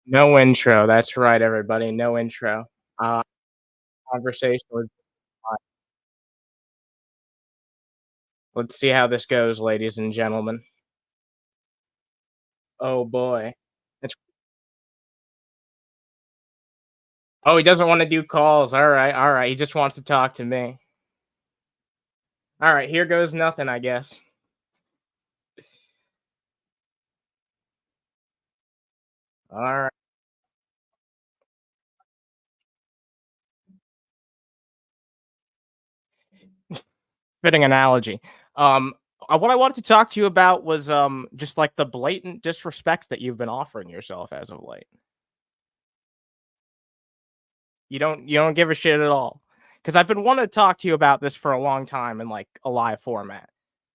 No intro. That's right, everybody. No intro. Uh, Conversation was fine. Let's see how this goes, ladies and gentlemen. Oh boy. It's he doesn't want to do calls. All right, all right. He just wants to talk to me. All right, here goes nothing, I guess. All right. Fitting analogy. Um, what I wanted to talk to you about was just like the blatant disrespect that you've been offering yourself as of late. You don't give a shit at all. Because I've been wanting to talk to you about this for a long time in like a live format.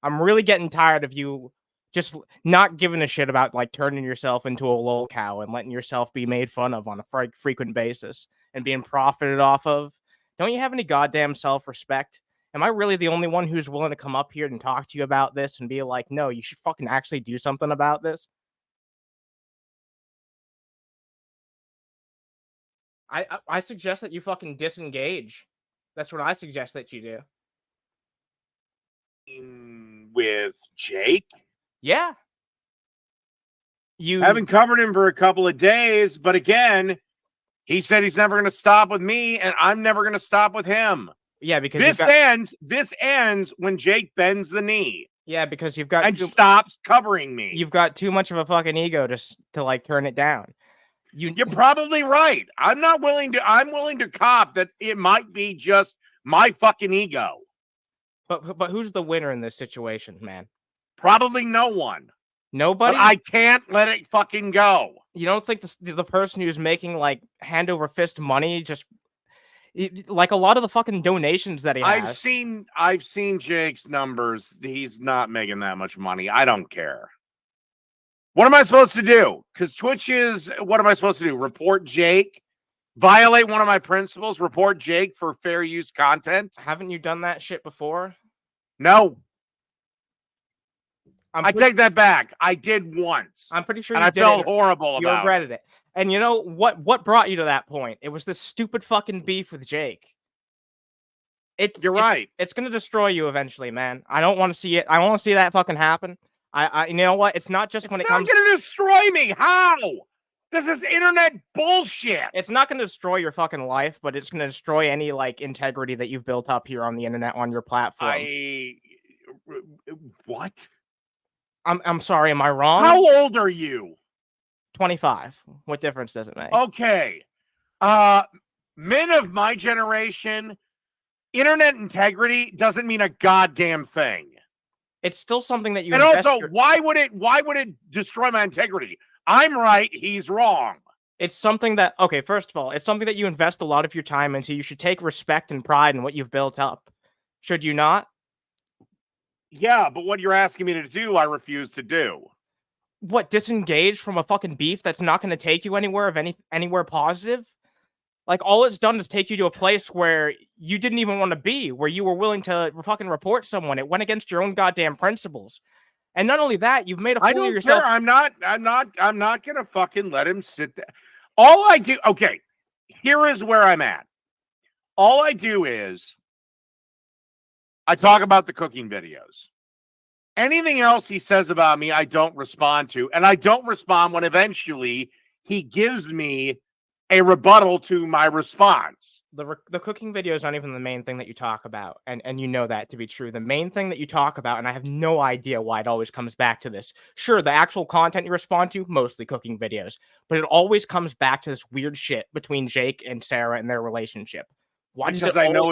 I'm really getting tired of you just not giving a shit about like turning yourself into a lol cow and letting yourself be made fun of on a frequent basis and being profited off of. Don't you have any goddamn self-respect? Am I really the only one who's willing to come up here and talk to you about this and be like, no, you should fucking actually do something about this? I suggest that you fucking disengage. That's what I suggest that you do. With Jake. Yeah. I haven't covered him for a couple of days, but again, he said he's never going to stop with me, and I'm never going to stop with him. Yeah, because this ends when Jake bends the knee. Yeah, because you've got and stops covering me. You've got too much of a fucking ego to like turn it down. You're probably right. I'm willing to cop that it might be just my fucking ego. But who's the winner in this situation, man? Probably no one. Nobody. But I can't let it fucking go. You don't think the person who's making like hand over fist money just like a lot of the fucking donations that he has. I've seen Jake's numbers. He's not making that much money. I don't care. What am I supposed to do? Because Twitch is, what am I supposed to do? Report Jake? Violate one of my principles? Report Jake for fair use content? Haven't you done that shit before? No. I take that back. I did once. I'm pretty sure and I felt horrible about it. You regretted it. And you know what brought you to that point? It was this stupid fucking beef with Jake. You're right. It's gonna destroy you eventually, man. I don't want to see it. I want to see that fucking happen. You know what? It's not just when it comes. It's not gonna destroy me. How? This is internet bullshit. It's not gonna destroy your fucking life, but it's gonna destroy any like integrity that you've built up here on the internet on your platform. What? I'm sorry. Am I wrong? How old are you? 25. What difference does it make? Okay. Men of my generation, internet integrity doesn't mean a goddamn thing. It's still something that you. And also, why would it destroy my integrity? I'm right, he's wrong. It's something that, okay, first of all, it's something that you invest a lot of your time into. You should take respect and pride in what you've built up. Should you not? Yeah, but what you're asking me to do, I refuse to do. What, disengage from a fucking beef that's not going to take you anywhere positive? Like, all it's done is take you to a place where you didn't even want to be, where you were willing to fucking report someone. It went against your own goddamn principles. And not only that, you've made a fool of yourself. I'm not gonna fucking let him sit there. All I do, okay, here is where I'm at. All I do is I talk about the cooking videos. Anything else he says about me, I don't respond to. And I don't respond when eventually he gives me a rebuttal to my response. The cooking video is not even the main thing that you talk about. And you know that to be true. The main thing that you talk about, and I have no idea why it always comes back to this. Sure, the actual content you respond to, mostly cooking videos. But it always comes back to this weird shit between Jake and Sarah and their relationship. Why? Because I know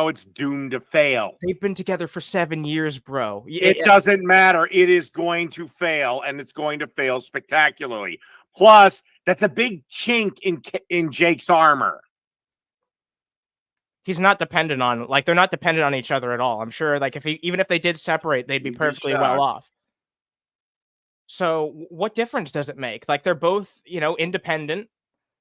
it's doomed to fail. They've been together for 7 years, bro. It doesn't matter. It is going to fail, and it's going to fail spectacularly. Plus, that's a big chink in Jake's armor. He's not dependent on, like, they're not dependent on each other at all. I'm sure, like, even if they did separate, they'd be perfectly well off. So what difference does it make? Like, they're both, independent.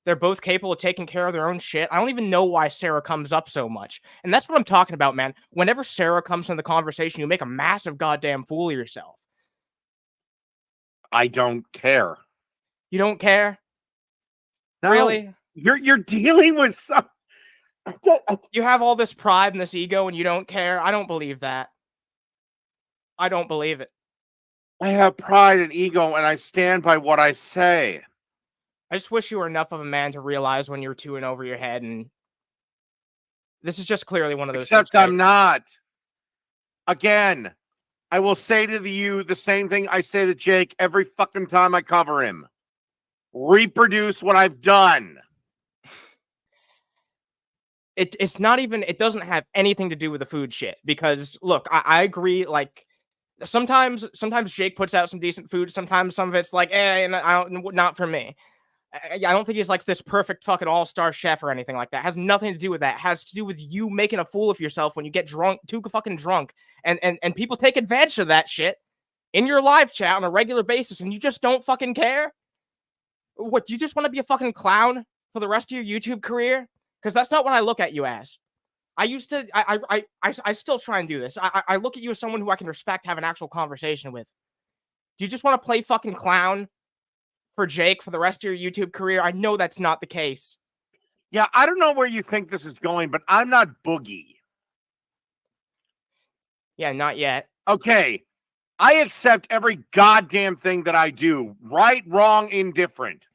They're both capable of taking care of their own shit. I don't even know why Sarah comes up so much. And that's what I'm talking about, man. Whenever Sarah comes in the conversation, you make a massive goddamn fool of yourself. I don't care. You don't care? No, Really? You're dealing with some. You have all this pride and this ego and you don't care? I don't believe that. I don't believe it. I have pride and ego, and I stand by what I say. I just wish you were enough of a man to realize when you're too in over your head, and this is just clearly one of those Except things, I'm not. Again, I will say to you the same thing I say to Jake every fucking time I cover him. Reproduce what I've done. It's not even, it doesn't have anything to do with the food shit, because look, I agree, like sometimes Jake puts out some decent food, sometimes some of it's like, and not for me. I don't think he's like this perfect fucking all-star chef or anything like that. It has nothing to do with that. It has to do with you making a fool of yourself when you get drunk, too fucking drunk, and people take advantage of that shit in your live chat on a regular basis, and you just don't fucking care. What, do you just want to be a fucking clown for the rest of your YouTube career? Because that's not what I look at you as. I used to, I still try and do this. I look at you as someone who I can respect, have an actual conversation with. Do you just want to play fucking clown for Jake for the rest of your YouTube career? I know that's not the case. Yeah, I don't know where you think this is going, but I'm not Boogie. Yeah, not yet. Okay, I accept every goddamn thing that I do. Right, wrong, indifferent.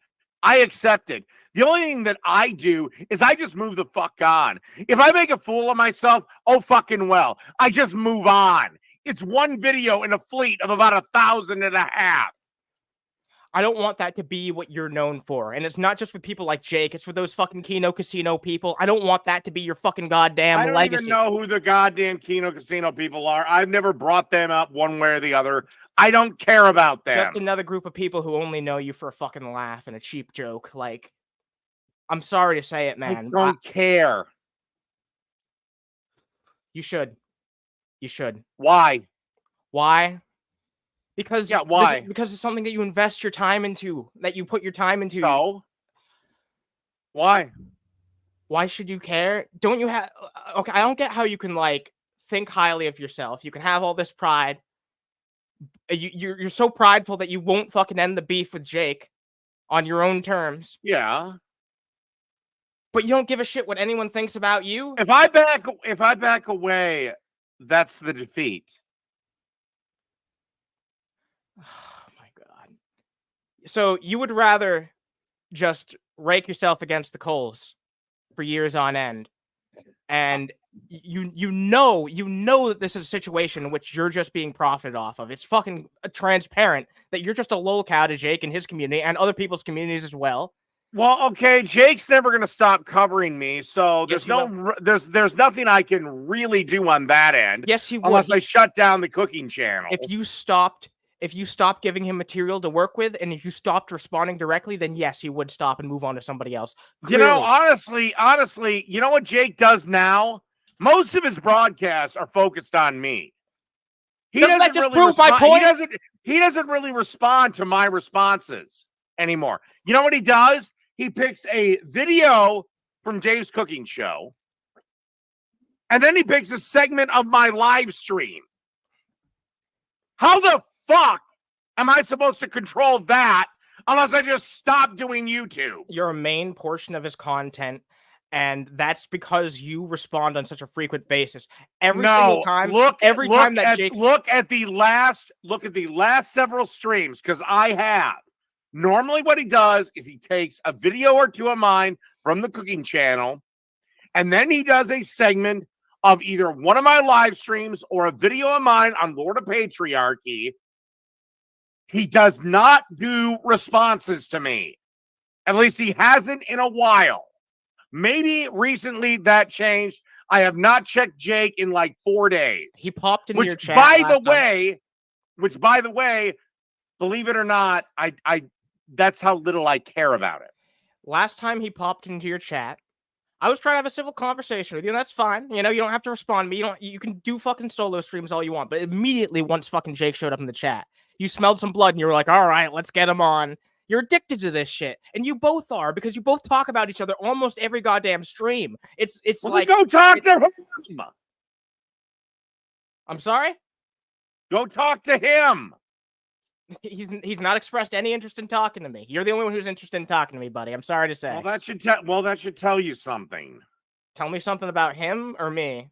I accept it. The only thing that I do is I just move the fuck on. If I make a fool of myself, oh fucking well. I just move on. It's one video in a fleet of about 1,500. I don't want that to be what you're known for. And it's not just with people like Jake. It's with those fucking Kino Casino people. I don't want that to be your fucking goddamn legacy. I don't even know who the goddamn Kino Casino people are. I've never brought them up one way or the other. I don't care about them. Just another group of people who only know you for a fucking laugh and a cheap joke. Like, I'm sorry to say it, man. I don't care. You should. You should. Why? Why? Because yeah, why? Because it's something that you invest your time into, that you put your time into. So? Why? Why should you care? Don't you have... Okay, I don't get how you can, like, think highly of yourself. You can have all this pride. You're so prideful that you won't fucking end the beef with Jake on your own terms. Yeah. But you don't give a shit what anyone thinks about you? If I back away, that's the defeat. Oh my god. So you would rather just rake yourself against the coals for years on end, and you know that this is a situation in which you're just being profited off of. It's fucking transparent that you're just a lolcow to Jake and his community and other people's communities as well. Well, okay, Jake's never going to stop covering me, so Yes, there's nothing I can really do on that end. Yes, he would. Unless I shut down the cooking channel. If you stopped giving him material to work with, and if you stopped responding directly, then yes, he would stop and move on to somebody else. Clearly. You know, honestly, you know what Jake does now? Most of his broadcasts are focused on me. Doesn't that just prove my point? He doesn't really respond to my responses anymore. You know what he does? He picks a video from Dave's cooking show, and then he picks a segment of my live stream. How the fuck am I supposed to control that unless I just stop doing YouTube? You're a main portion of his content, and that's because you respond on such a frequent basis. Every single time. Look at the last several streams, because I have. Normally what he does is he takes a video or two of mine from the cooking channel, and then he does a segment of either one of my live streams or a video of mine on Lord of Patriarchy. He does not do responses to me. At least he hasn't in a while. Maybe recently that changed. I have not checked Jake in like 4 days. He popped into your chat. Which by the way, believe it or not, I that's how little I care about it. Last time he popped into your chat, I was trying to have a civil conversation with you, and that's fine. You know, you don't have to respond to me. You can do fucking solo streams all you want. But immediately, once fucking Jake showed up in the chat, you smelled some blood, and you were like, all right, let's get him on. You're addicted to this shit. And you both are, because you both talk about each other almost every goddamn stream. It's like... Go talk to him! I'm sorry? Go talk to him! He's not expressed any interest in talking to me. You're the only one who's interested in talking to me, buddy. I'm sorry to say. Well, that should tell you something. Tell me something about him or me.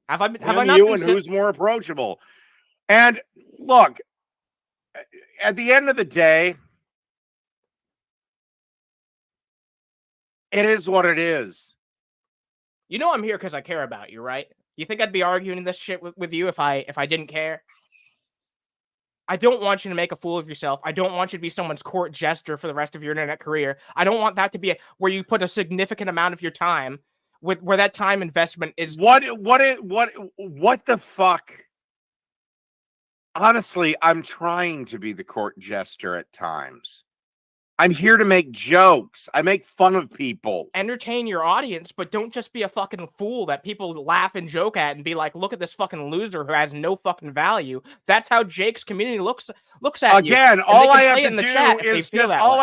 Have I not you been and who's more approachable? And look, at the end of the day, it is what it is. You know I'm here because I care about you, right? You think I'd be arguing this shit with you if I didn't care? I don't want you to make a fool of yourself. I don't want you to be someone's court jester for the rest of your internet career. I don't want that to be where you put a significant amount of your time where that time investment is. What the fuck? Honestly, I'm trying to be the court jester at times. I'm here to make jokes. I make fun of people. Entertain your audience, but don't just be a fucking fool that people laugh and joke at and be like, look at this fucking loser who has no fucking value. That's how Jake's community looks at Again, you. all I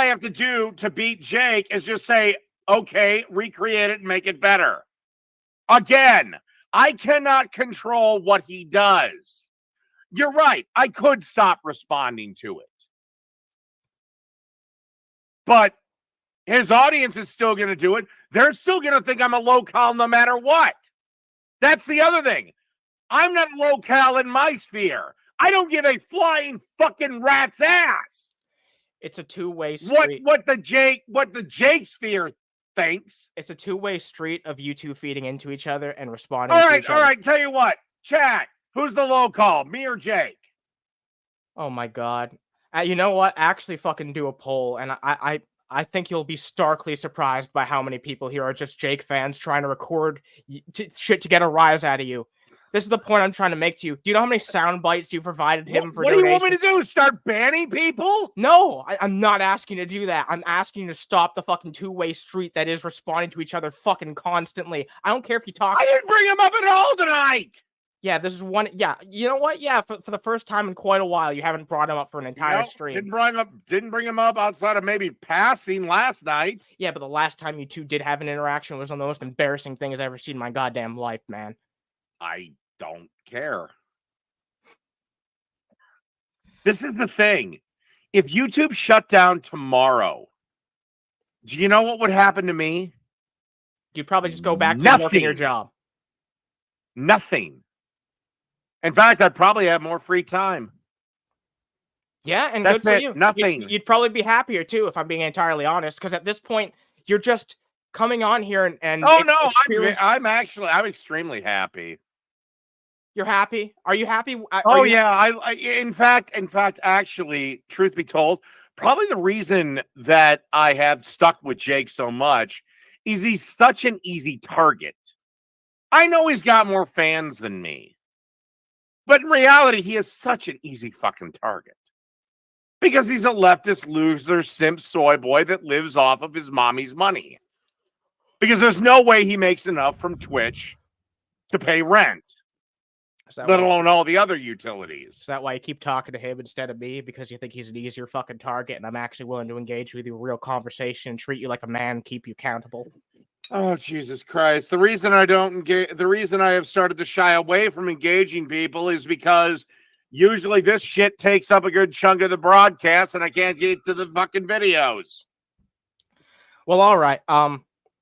have to do to beat Jake is just say, okay, recreate it and make it better. Again, I cannot control what he does. You're right. I could stop responding to it. But his audience is still going to do it. They're still going to think I'm a local no matter what. That's the other thing. I'm not a local in my sphere. I don't give a flying fucking rat's ass. It's a two-way street. What the Jake sphere thinks. It's a two-way street of you two feeding into each other and responding to each other. All right. Tell you what. Chat. Who's the local? Me or Jake? Oh my God. You know what? Actually fucking do a poll, and I think you'll be starkly surprised by how many people here are just Jake fans trying to record shit to get a rise out of you. This is the point I'm trying to make to you. Do you know how many sound bites you provided him for donation? What do you want me to do? Start banning people? No, I'm not asking you to do that. I'm asking you to stop the fucking two-way street that is responding to each other fucking constantly. I don't care if you talk. I didn't bring him up at all tonight. Yeah, this is one. Yeah, you know what? Yeah, for the first time in quite a while, you haven't brought him up for an entire stream. Didn't bring him up outside of maybe passing last night. Yeah, but the last time you two did have an interaction was one of the most embarrassing things I've ever seen in my goddamn life, man. I don't care. This is the thing. If YouTube shut down tomorrow, do you know what would happen to me? You'd probably just go back to working your job. Nothing. In fact, I'd probably have more free time. Yeah, and that's good for it. you. Nothing. You'd probably be happier too, if I'm being entirely honest, because at this point, you're just coming on here and oh no, I'm extremely happy. You're happy? Are you happy? I in fact, actually, truth be told, probably the reason that I have stuck with Jake so much is he's such an easy target. I know he's got more fans than me. But in reality, he is such an easy fucking target. Because he's a leftist loser, simp soy boy that lives off of his mommy's money. Because there's no way he makes enough from Twitch to pay rent. Let alone all the other utilities. Is that why you keep talking to him instead of me? Because you think he's an easier fucking target and I'm actually willing to engage with you in real conversation and treat you like a man, keep you accountable. Oh, Jesus Christ. The reason I have started to shy away from engaging people is because usually this shit takes up a good chunk of the broadcast and I can't get to the fucking videos. Well, all right.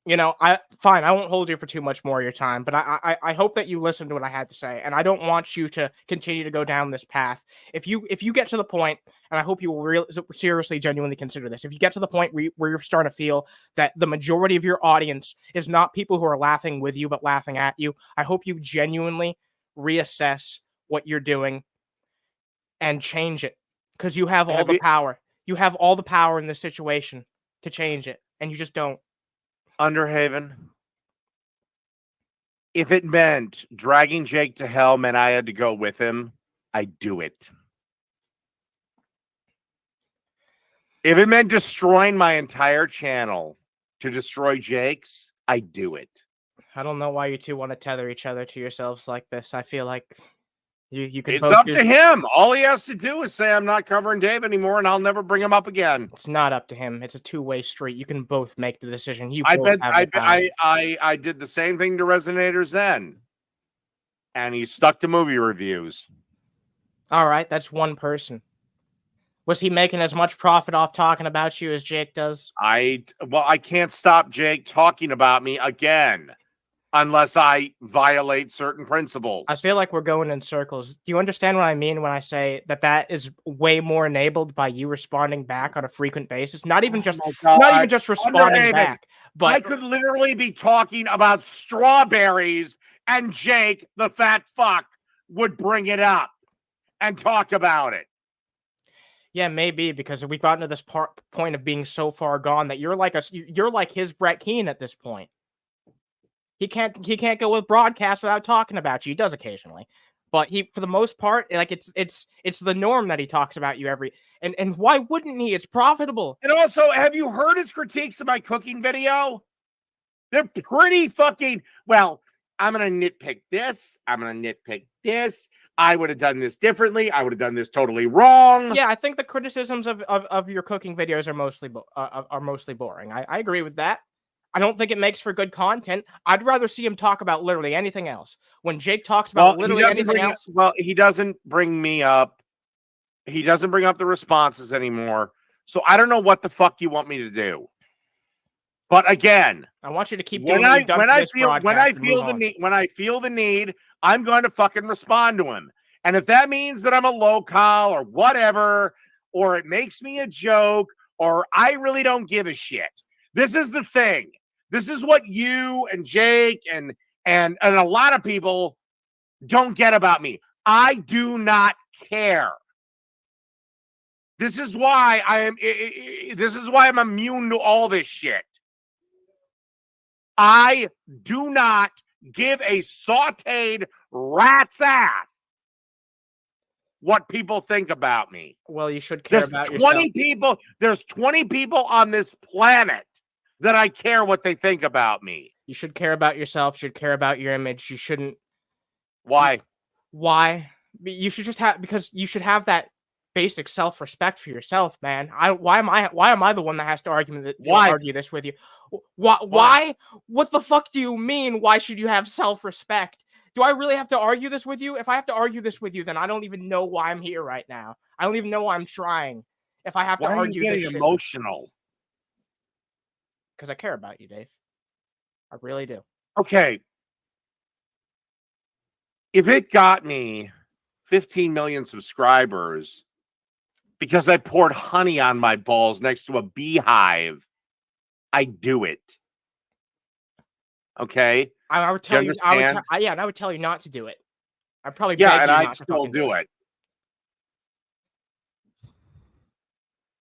You know, I won't hold you for too much more of your time, but I hope that you listened to what I had to say, and I don't want you to continue to go down this path. If you get to the point, and I hope you will seriously, genuinely consider this, if you get to the point where you're starting to feel that the majority of your audience is not people who are laughing with you, but laughing at you, I hope you genuinely reassess what you're doing and change it, because you have all the power. You have all the power in this situation to change it, and you just don't. Underhaven, if it meant dragging Jake to hell meant I had to go with him, I'd do it. If it meant destroying my entire channel to destroy Jake's, I'd do it. I don't know why you two want to tether each other to yourselves like this. I feel like you can. It's up to him. All he has to do is say, I'm not covering Dave anymore, and I'll never bring him up again. It's not up to him. It's a two-way street. You can both make the decision. I did the same thing to Resonators then. And he stuck to movie reviews. All right, that's one person. Was he making as much profit off talking about you as Jake does? I can't stop Jake talking about me again unless I violate certain principles. I feel like we're going in circles. Do you understand what I mean when I say that that is way more enabled by you responding back on a frequent basis? Not even just responding Underhaven. back, but I could literally be talking about strawberries and Jake, the fat fuck, would bring it up and talk about it. yeah, maybe because we've gotten to this point of being so far gone that you're like his Brett Keane at this point. He can't go with broadcast without talking about you. He does occasionally, but he, for the most part, like it's the norm that he talks about you every. And why wouldn't he? It's profitable. And also, have you heard his critiques of my cooking video? They're pretty fucking, well, I'm going to nitpick this. I'm going to nitpick this. I would have done this differently. I would have done this totally wrong. Yeah, I think the criticisms of your cooking videos are mostly boring. I agree with that. I don't think it makes for good content. I'd rather see him talk about literally anything else. When Jake talks about literally anything else, he doesn't bring me up. He doesn't bring up the responses anymore. So I don't know what the fuck you want me to do. But again, I want you to keep doing when I feel the need, I'm going to fucking respond to him. And if that means that I'm a local or whatever, or it makes me a joke, or I really don't give a shit. This is the thing. This is what you and Jake and a lot of people don't get about me. I do not care. This is why I'm immune to all this shit. I do not give a sauteed rat's ass what people think about me. Well, you should care about yourself. There's 20 people on this planet that I care what they think about me. You should care about yourself. You should care about your image. You shouldn't. Why? Why? You should just have, because you should have that basic self-respect for yourself, man. Why am I the one that has to argue this with you? Why? What the fuck do you mean? Why should you have self-respect? Do I really have to argue this with you? If I have to argue this with you, then I don't even know why I'm here right now. I don't even know why I'm trying. If I have to argue this shit. Why are you getting emotional? Because I care about you, Dave. I really do. Okay. If it got me 15 million subscribers because I poured honey on my balls next to a beehive, I do it. Okay? I would tell you, and I would tell you not to do it. I'd probably and I'd still do it.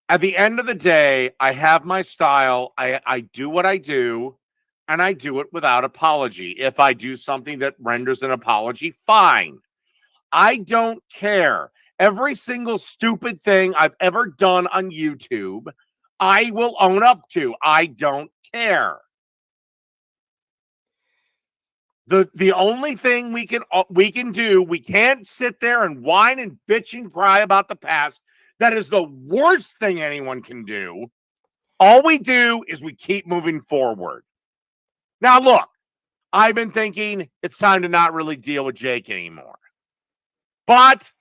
At the end of the day, I have my style. I do what I do, and I do it without apology. If I do something that renders an apology, fine. I don't care. Every single stupid thing I've ever done on YouTube, I will own up to. I don't care. The only thing we can do, we can't sit there and whine and bitch and cry about the past. That is the worst thing anyone can do. All we do is we keep moving forward. Now, look, I've been thinking it's time to not really deal with Jake anymore. But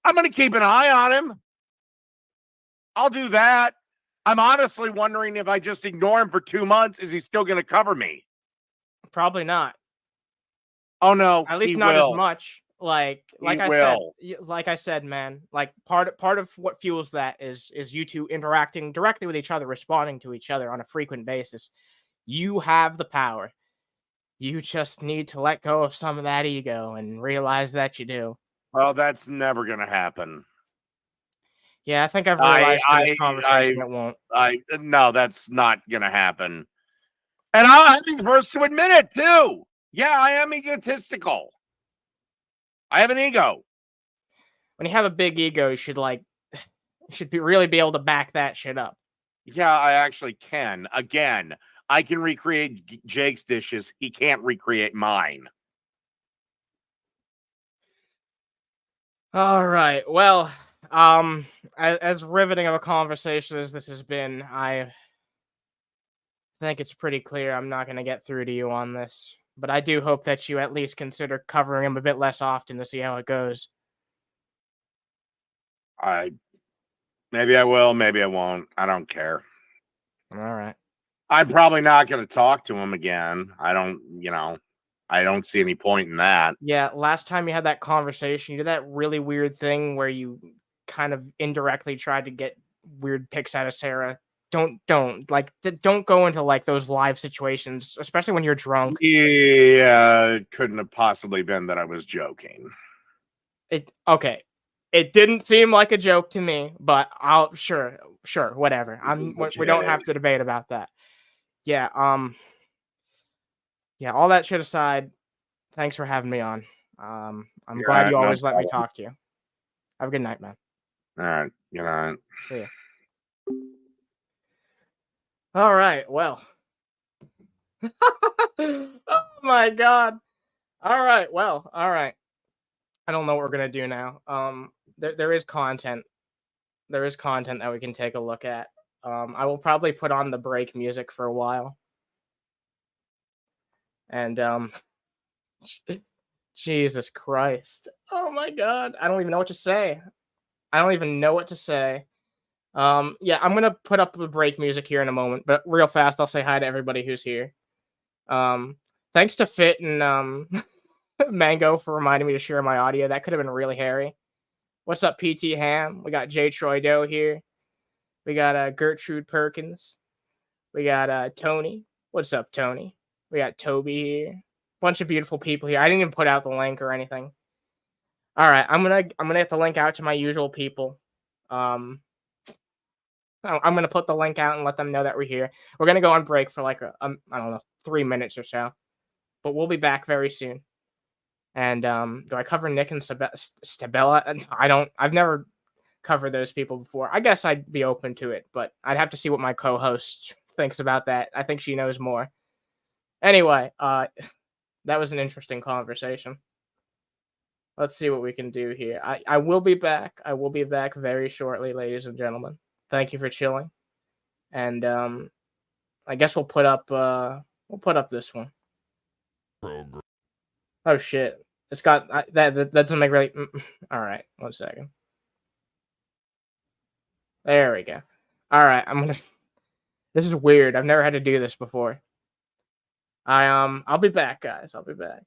I'm going to keep an eye on him. I'll do that. I'm honestly wondering if I just ignore him for 2 months, is he still going to cover me? Probably not. Oh, no. At least not as much. Like I said, man, like part of what fuels that is you two interacting directly with each other, responding to each other on a frequent basis. You have the power. You just need to let go of some of that ego and realize that you do. Well, that's never going to happen. Yeah, I think I've realized in this conversation it won't. No, that's not going to happen. And I'm the first to admit it, too. Yeah, I am egotistical. I have an ego. When you have a big ego, you should really be able to back that shit up. Yeah, I actually can. Again, I can recreate Jake's dishes. He can't recreate mine. All right. Well, as riveting of a conversation as this has been, I think it's pretty clear I'm not going to get through to you on this. But I do hope that you at least consider covering him a bit less often to see how it goes. Maybe I will, maybe I won't. I don't care. All right. I'm probably not going to talk to him again. I don't see any point in that. Yeah, last time you had that conversation, you did that really weird thing where you kind of indirectly tried to get weird pics out of Sarah. Don't go into like those live situations, especially when you're drunk. Yeah, it couldn't have possibly been that I was joking. Okay. It didn't seem like a joke to me, but sure, whatever. We don't have to debate about that. Yeah, yeah, all that shit aside, thanks for having me on. I'm glad you always let me talk to you. Have a good night, man. All right, good night. See ya. All right, well. Oh my god. All right, well, all right. I don't know what we're gonna do now. There is content. There is content that we can take a look at. I will probably put on the break music for a while. And Jesus Christ. Oh my god. I don't even know what to say. I don't even know what to say. Yeah, I'm gonna put up the break music here in a moment, but real fast, I'll say hi to everybody who's here. Thanks to Fit and Mango for reminding me to share my audio. That could have been really hairy. What's up, PT Ham? We got J Troy Doe here. We got Gertrude Perkins. We got Tony. What's up, Tony? We got Toby here. Bunch of beautiful people here. I didn't even put out the link or anything. All right, I'm gonna have to link out to my usual people. I'm gonna put the link out and let them know that we're here. We're gonna go on break for like I don't know, 3 minutes or so, but we'll be back very soon. And do I cover Nick and Stabella? I've never covered those people before. I guess I'd be open to it, but I'd have to see what my co-host thinks about that. I think she knows more. Anyway, that was an interesting conversation. Let's see what we can do here. I will be back. I will be back very shortly, ladies and gentlemen. Thank you for chilling. And I guess we'll put up this one. Oh shit. It's got that doesn't make really all right, 1 second. There we go. All right, this is weird. I've never had to do this before. I'll be back, guys. I'll be back.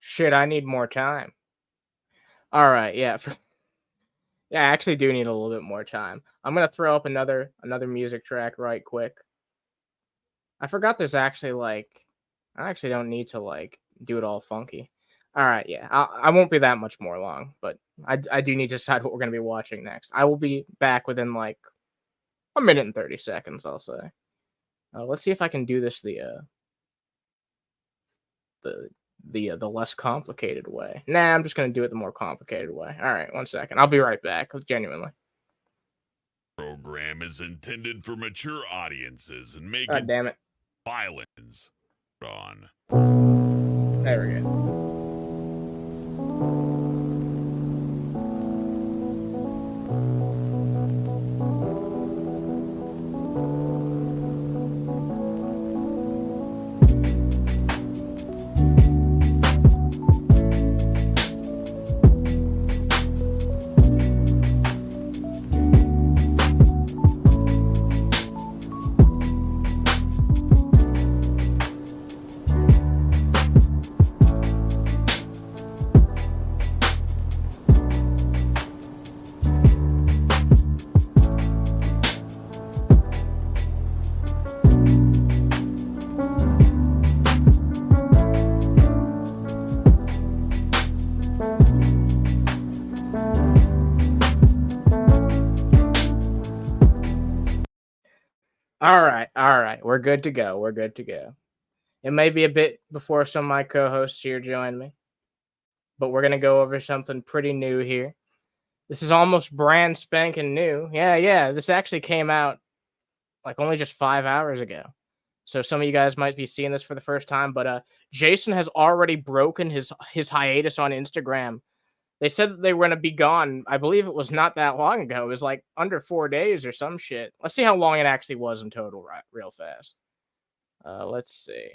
Shit, I need more time. All right, yeah. Yeah, I actually do need a little bit more time. I'm gonna throw up another music track right quick. I forgot there's actually like I actually don't need to like do it all funky. All right, yeah, I won't be that much more long, but I do need to decide what we're gonna be watching next. I will be back within like a minute and 30 seconds, I'll say. Let's see if I can do this the less complicated way. Nah, I'm just gonna do it the more complicated way. All right, 1 second. I'll be right back. Genuinely. Program is intended for mature audiences and may God damn it. violence on. There we go. All right. We're good to go. We're good to go. It may be a bit before some of my co-hosts here join me, but we're gonna go over something pretty new here. This is almost brand spanking new. Yeah. This actually came out like only just 5 hours ago. So some of you guys might be seeing this for the first time, but Jason has already broken his hiatus on Instagram. They said that they were gonna be gone. I believe it was not that long ago. It was like under 4 days or some shit. Let's see how long it actually was in total, right? Real fast. Let's see.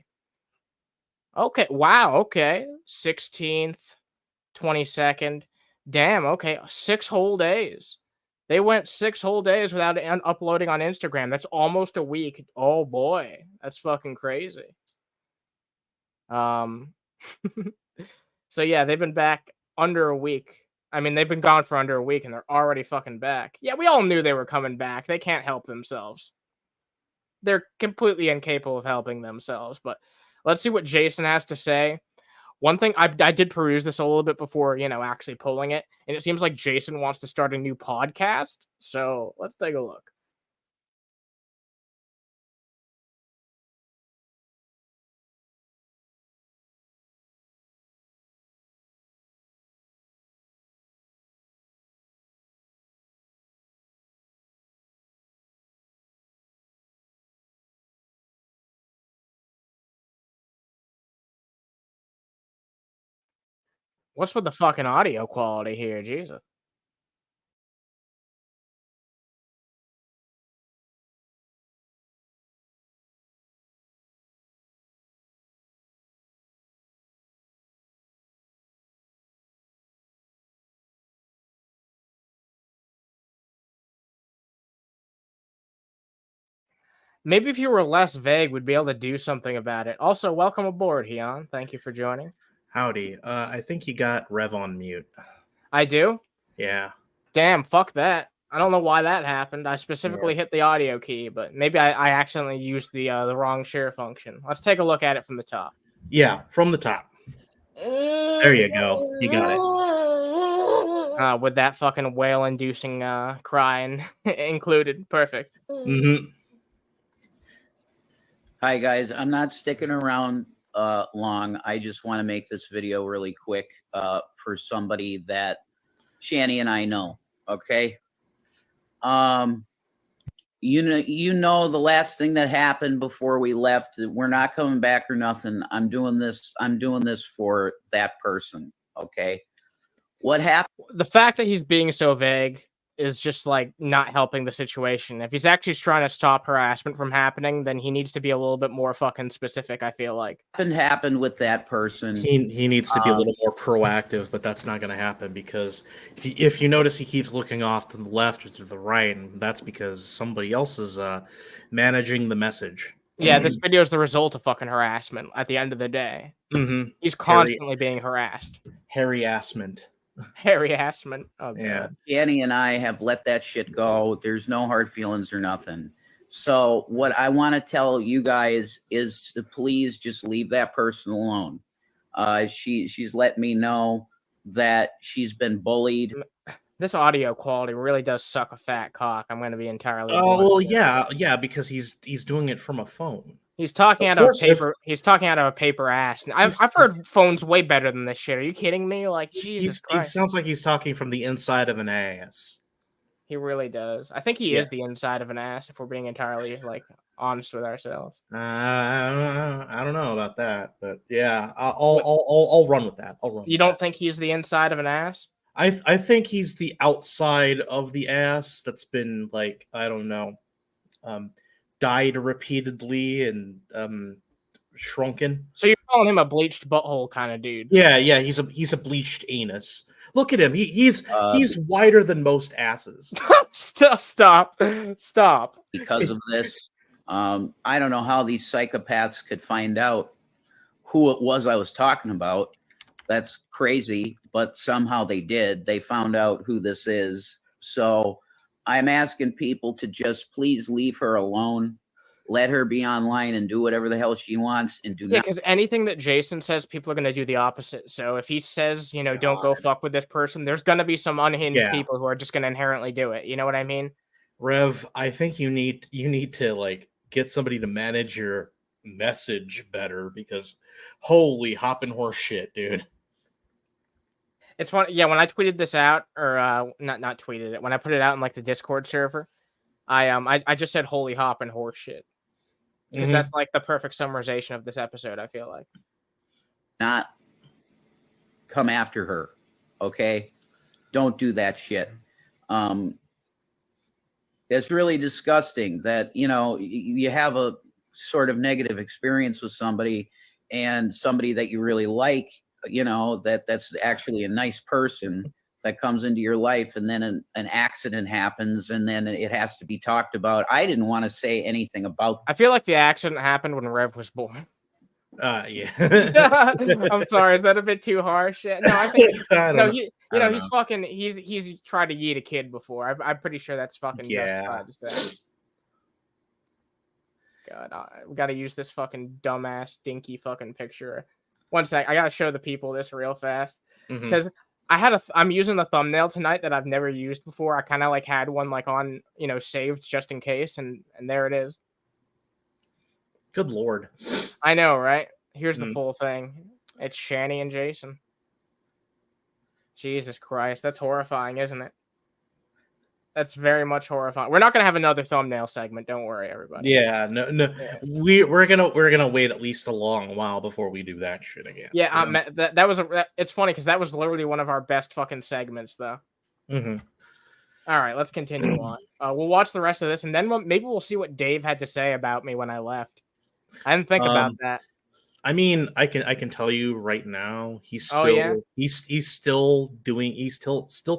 Okay. Wow. Okay. 16th, 22nd. Damn. Okay. 6 whole days. They went 6 whole days without uploading on Instagram. That's almost a week. Oh boy, that's fucking crazy. So yeah, they've been back under a week. I mean, they've been gone for under a week and they're already fucking back. Yeah, we all knew they were coming back. They can't help themselves. They're completely incapable of helping themselves. But let's see what Jason has to say. One thing I did peruse this a little bit before, actually pulling it, and it seems like Jason wants to start a new podcast. So let's take a look. What's with the fucking audio quality here? Jesus. Maybe if you were less vague, we'd be able to do something about it. Also, welcome aboard, Heon. Thank you for joining. Howdy. I think you got Rev on mute. I do? Yeah. Damn, fuck that. I don't know why that happened. I specifically hit the audio key, but maybe I accidentally used the wrong share function. Let's take a look at it from the top. Yeah, from the top. There you go. You got it. With that fucking whale-inducing crying included. Perfect. Mm-hmm. Hi guys, I'm not sticking around long. I just want to make this video really quick for somebody that Shani and I know. Okay. You know the last thing that happened before we left. We're not coming back or nothing. I'm doing this for that person. Okay. What happened? The fact that he's being so vague is just like not helping the situation. If he's actually trying to stop harassment from happening, then he needs to be a little bit more fucking specific, I feel like. Happened with that person. He needs to be a little more proactive, but that's not going to happen because if you notice he keeps looking off to the left or to the right, and that's because somebody else is managing the message. Yeah, this video is the result of fucking harassment at the end of the day. Mm-hmm. He's constantly being harassed. Harassment. Harassment. Oh, Yeah. God. Danny and I have let that shit go. There's no hard feelings or nothing. So what I want to tell you guys is to please just leave that person alone. She's let me know that she's been bullied. This audio quality really does suck a fat cock. I'm going to be entirely. Oh blunt well, here. yeah, because he's doing it from a phone. He's talking Of out of a course, if- paper. He's talking out of a paper ass. And I've He's- heard phones way better than this shit. Are you kidding me? Like Jesus He Christ. sounds like he's talking from the inside of an ass. He really does. I think he Yeah. is the inside of an ass. If we're being entirely like honest with ourselves. I don't know about that, but yeah, I'll run with that. I'll run. You with don't that. think he's the inside of an ass? I think he's the outside of the ass that's been like, I don't know, dyed repeatedly and shrunken. So you're calling him a bleached butthole kind of dude? Yeah, he's a bleached anus. Look at him. He's wider than most asses. Stop. Because of this. I don't know how these psychopaths could find out who it was I was talking about. That's crazy, but somehow they did. They found out who this is. So I'm asking people to just please leave her alone. Let her be online and do whatever the hell she wants and do Yeah, not. because anything that Jason says, people are going to do the opposite. So if he says, you know, don't go fuck with this person, there's going to be some unhinged people who are just going to inherently do it. You know what I mean? Rev, I think you need to like get somebody to manage your message better, because holy hopping horse shit, dude. It's funny. Yeah, when I tweeted this out, or not tweeted it, when I put it out in like the Discord server, I just said holy hop and horse shit. Because that's like the perfect summarization of this episode, I feel like. Not come after her. Okay? Don't do that shit. It's really disgusting that, you know, you have a sort of negative experience with somebody, and somebody that you really like, you know, that's actually a nice person that comes into your life, and then an accident happens, and then it has to be talked about. I didn't want to say anything about. I feel like the accident happened when Rev was born. Yeah. I'm sorry, is that a bit too harsh? No, I think he's fucking. He's tried to yeet a kid before. I'm pretty sure that's fucking justified to say. God, we got to use this fucking dumbass dinky fucking picture. One sec, I gotta show the people this real fast because I'm using the thumbnail tonight that I've never used before. I kind of like had one like on, you know, saved just in case, and there it is. Good Lord. I know, right? Here's the full thing. It's Shani and Jason. Jesus Christ, that's horrifying, isn't it? That's very much horrifying. We're not gonna have another thumbnail segment. Don't worry, everybody. Yeah, no. Yeah. We're gonna wait at least a long while before we do that shit again. Yeah, that was it's funny because that was literally one of our best fucking segments, though. Mm-hmm. All right, let's continue on. We'll watch the rest of this, and then maybe we'll see what Dave had to say about me when I left. I didn't think about that. I mean, I can tell you right now, he's still he's still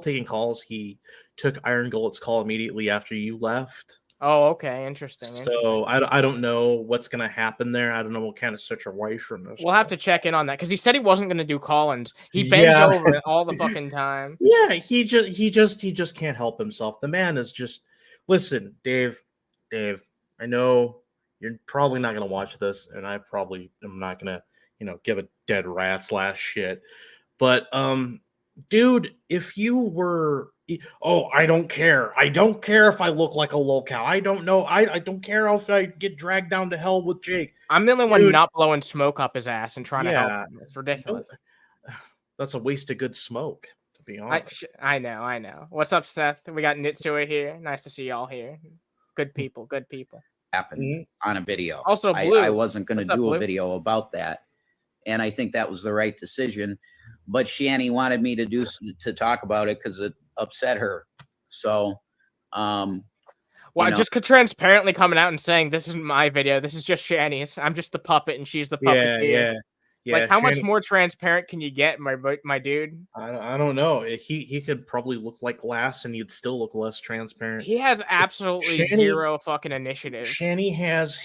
taking calls. He took Irongullet's call immediately after you left. Oh, okay, interesting. So I don't know what's gonna happen there. I don't know what kind of situation this. We'll have to check in on that because he said he wasn't gonna do call-ins. He bends over it all the fucking time. Yeah, he just can't help himself. The man is just. Listen, Dave, I know you're probably not gonna watch this, and I probably am not gonna, give a dead rat's last shit. But dude, if you were, I don't care. I don't care if I look like a lolcow. I don't know. I don't care if I get dragged down to hell with Jake. I'm the only one not blowing smoke up his ass and trying to help him. It's ridiculous. That's a waste of good smoke, to be honest. I know. What's up, Seth? We got Nitsua here. Nice to see y'all here. Good people. Happened on a video. Also, Blue. I wasn't going to do a video about that, and I think that was the right decision. But Shani wanted me to talk about it because it upset her. So, just transparently coming out and saying this isn't my video. This is just Shani's. I'm just the puppet, and she's the puppeteer. Yeah. Yeah, Like, how much Shanny- more transparent can you get, my dude? I don't know. He could probably look like glass, and you'd still look less transparent. He has absolutely Shanny- zero fucking initiative. Shani has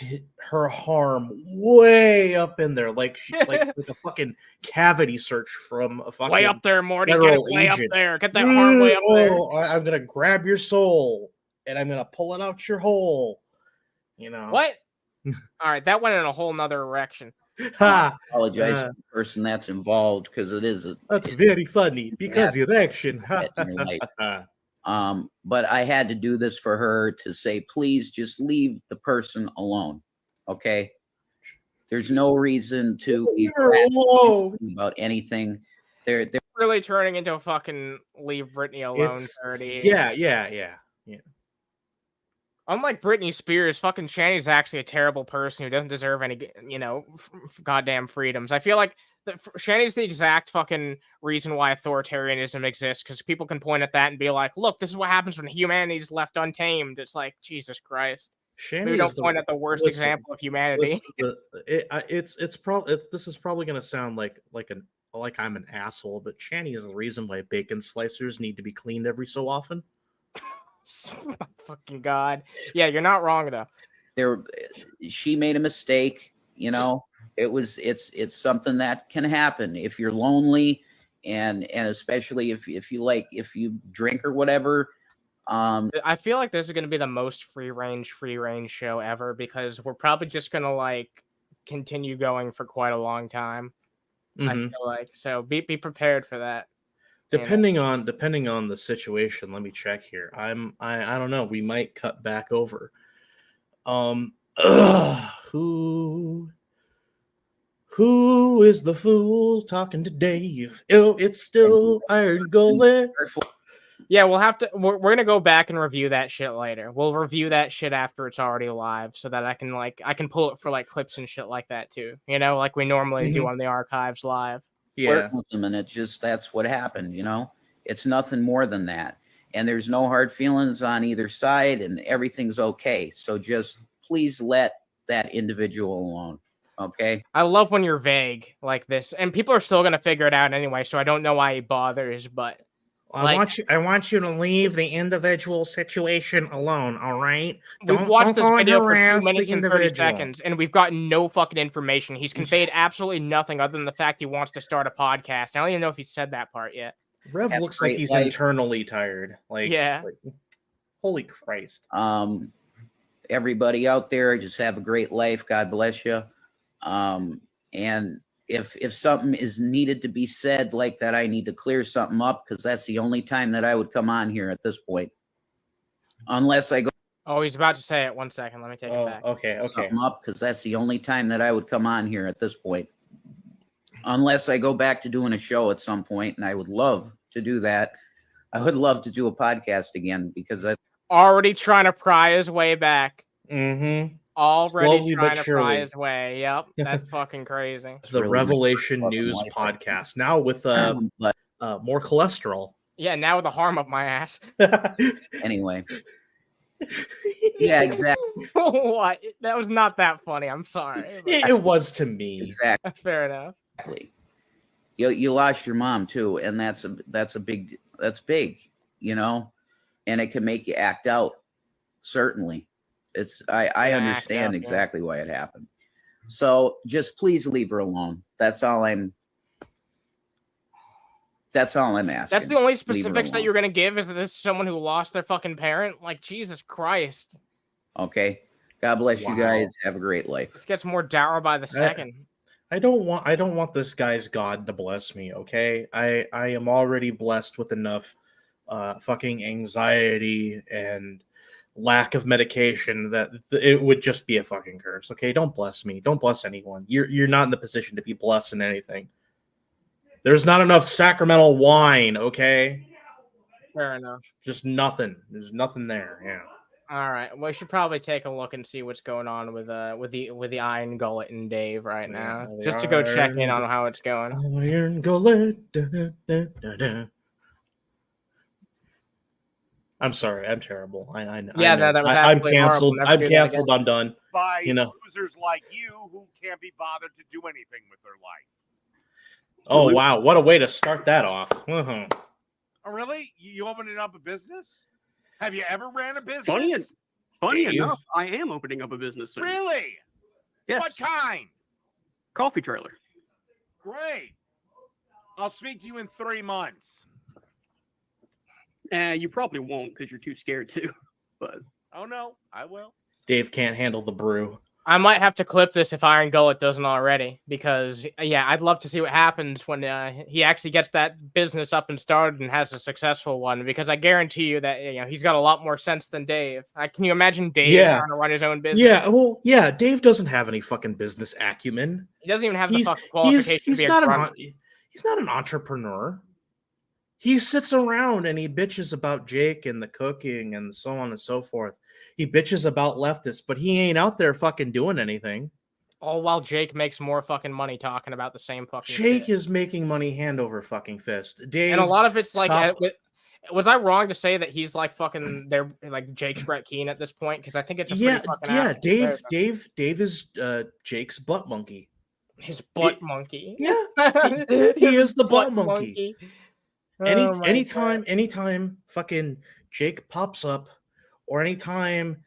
her harm way up in there, like like a fucking cavity search from a fucking Way up there, Morty. Get it federal way up agent. there. Get that harm way up there. I'm gonna grab your soul and I'm gonna pull it out your hole. You know What? All right, that went in a whole nother direction. Ha! Apologize to the person that's involved because it is That's very funny because erection. in your life. But I had to do this for her to say, please just leave the person alone. Okay. There's no reason to be about anything. They're Really turning into a fucking leave Britney alone 30. Yeah. Unlike Britney Spears, fucking Shani's actually a terrible person who doesn't deserve any, goddamn freedoms. I feel like Shani's the exact fucking reason why authoritarianism exists, because people can point at that and be like, look, this is what happens when humanity's left untamed. It's like, Jesus Christ. We don't point at the worst example of humanity. This is probably going to sound like I'm an asshole, but Shani is the reason why bacon slicers need to be cleaned every so often. Fucking God. Yeah, you're not wrong though. She made a mistake, it's something that can happen if you're lonely and especially if you drink or whatever. I feel like this is going to be the most free range show ever, because we're probably just going to continue going for quite a long time. I feel like, so be prepared for that. Depending on the situation, let me check here. I don't know. We might cut back over. Who is the fool talking to Dave? Oh, it's still Irongullet. Yeah, we'll have to. We're gonna go back and review that shit later. We'll review that shit after it's already live, so that I can pull it for clips and shit like that too. Like we normally do on the archives live. Yeah, with them, and that's what happened. It's nothing more than that, and there's no hard feelings on either side, and everything's okay. So just please let that individual alone. Okay. I love when you're vague like this, and people are still gonna figure it out anyway. So I don't know why he bothers, but I want you to leave the individual situation alone. All right. We've watched this video for 2 minutes and 30 seconds, and we've gotten no fucking information. He's conveyed absolutely nothing other than the fact he wants to start a podcast. I don't even know if he said that part yet. Rev looks like he's internally tired. Holy Christ. Everybody out there, just have a great life. God bless you. And if something is needed to be said like that, I need to clear something up, because that's the only time that I would come on here at this point. Unless I go. Oh, he's about to say it. 1 second. Let me take it back. Okay. Something up, because that's the only time that I would come on here at this point. Unless I go back to doing a show at some point, and I would love to do that. I would love to do a podcast again, because I already trying to pry his way back. Mm-hmm. Already trying to pry his way. Yep, that's fucking crazy. The really Revelation News podcast now with more cholesterol. Yeah, now with the harm up my ass. Anyway. Yeah, exactly. What? That was not that funny. I'm sorry. It was to me. Exactly. Fair enough. Exactly. You lost your mom too, and that's big, and it can make you act out. Certainly. I understand exactly why it happened. So just please leave her alone. That's all I'm asking. That's the only specifics that you're gonna give, is that this is someone who lost their fucking parent? Like, Jesus Christ. Okay. God bless you guys. Have a great life. This gets more dour by the second. I don't want this guy's God to bless me, okay? I am already blessed with enough fucking anxiety and lack of medication that it would just be a fucking curse. Okay, don't bless me. Don't bless anyone. You're not in the position to be blessed in anything. There's not enough sacramental wine. Okay, fair enough. Just nothing. There's nothing there. Yeah. All right. Well, we should probably take a look and see what's going on with the Irongullet and Dave right now, just to go check in on how it's going. Irongullet. I'm sorry. I'm terrible. I know. Yeah, that was I'm canceled. I'm canceled. I'm done. By losers like you who can't be bothered to do anything with their life. Oh wow, what a way to start that off. Oh, really? You opening up a business? Have you ever ran a business? Funny Dave? enough, I am opening up a business soon. Really? Yes. What kind? Coffee trailer. Great. I'll speak to you in 3 months. You probably won't because you're too scared to. But Oh no, I will. Dave can't handle the brew. I might have to clip this if Irongullet doesn't already, because yeah, I'd love to see what happens when he actually gets that business up and started and has a successful one. Because I guarantee you that he's got a lot more sense than Dave. Can you imagine Dave trying to run his own business? Yeah, well, yeah. Dave doesn't have any fucking business acumen. He doesn't even have the He's fucking qualification to be a grunt. He's not an entrepreneur. He sits around and he bitches about Jake and the cooking and so on and so forth. He bitches about leftists, but he ain't out there fucking doing anything. All while Jake makes more fucking money talking about the same fucking Jake shit. is making money hand over fucking fist. Dave, And a lot of it's like, stop. was I wrong to say that he's like fucking they're like Jake's Brett Keane at this point? Because I think it's a pretty fucking apt comparison. Dave is Jake's butt monkey. His butt monkey. Yeah, he is the butt monkey. Oh my Anytime fucking Jake pops up, or anytime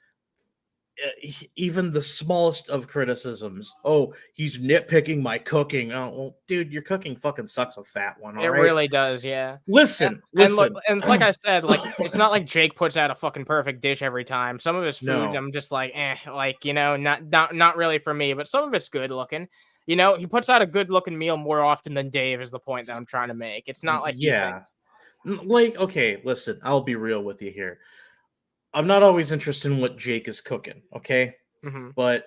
even the smallest of criticisms, oh, he's nitpicking my cooking. Oh, well, dude, your cooking fucking sucks, a fat one. All It right? really does, yeah. Listen. And like I said, like it's not like Jake puts out a fucking perfect dish every time. Some of his food, No. I'm just like, not really for me. But some of it's good looking. He puts out a good looking meal more often than Dave. Is the point that I'm trying to make? It's not like okay, listen, I'll be real with you here. I'm not always interested in what Jake is cooking, okay? Mhm. But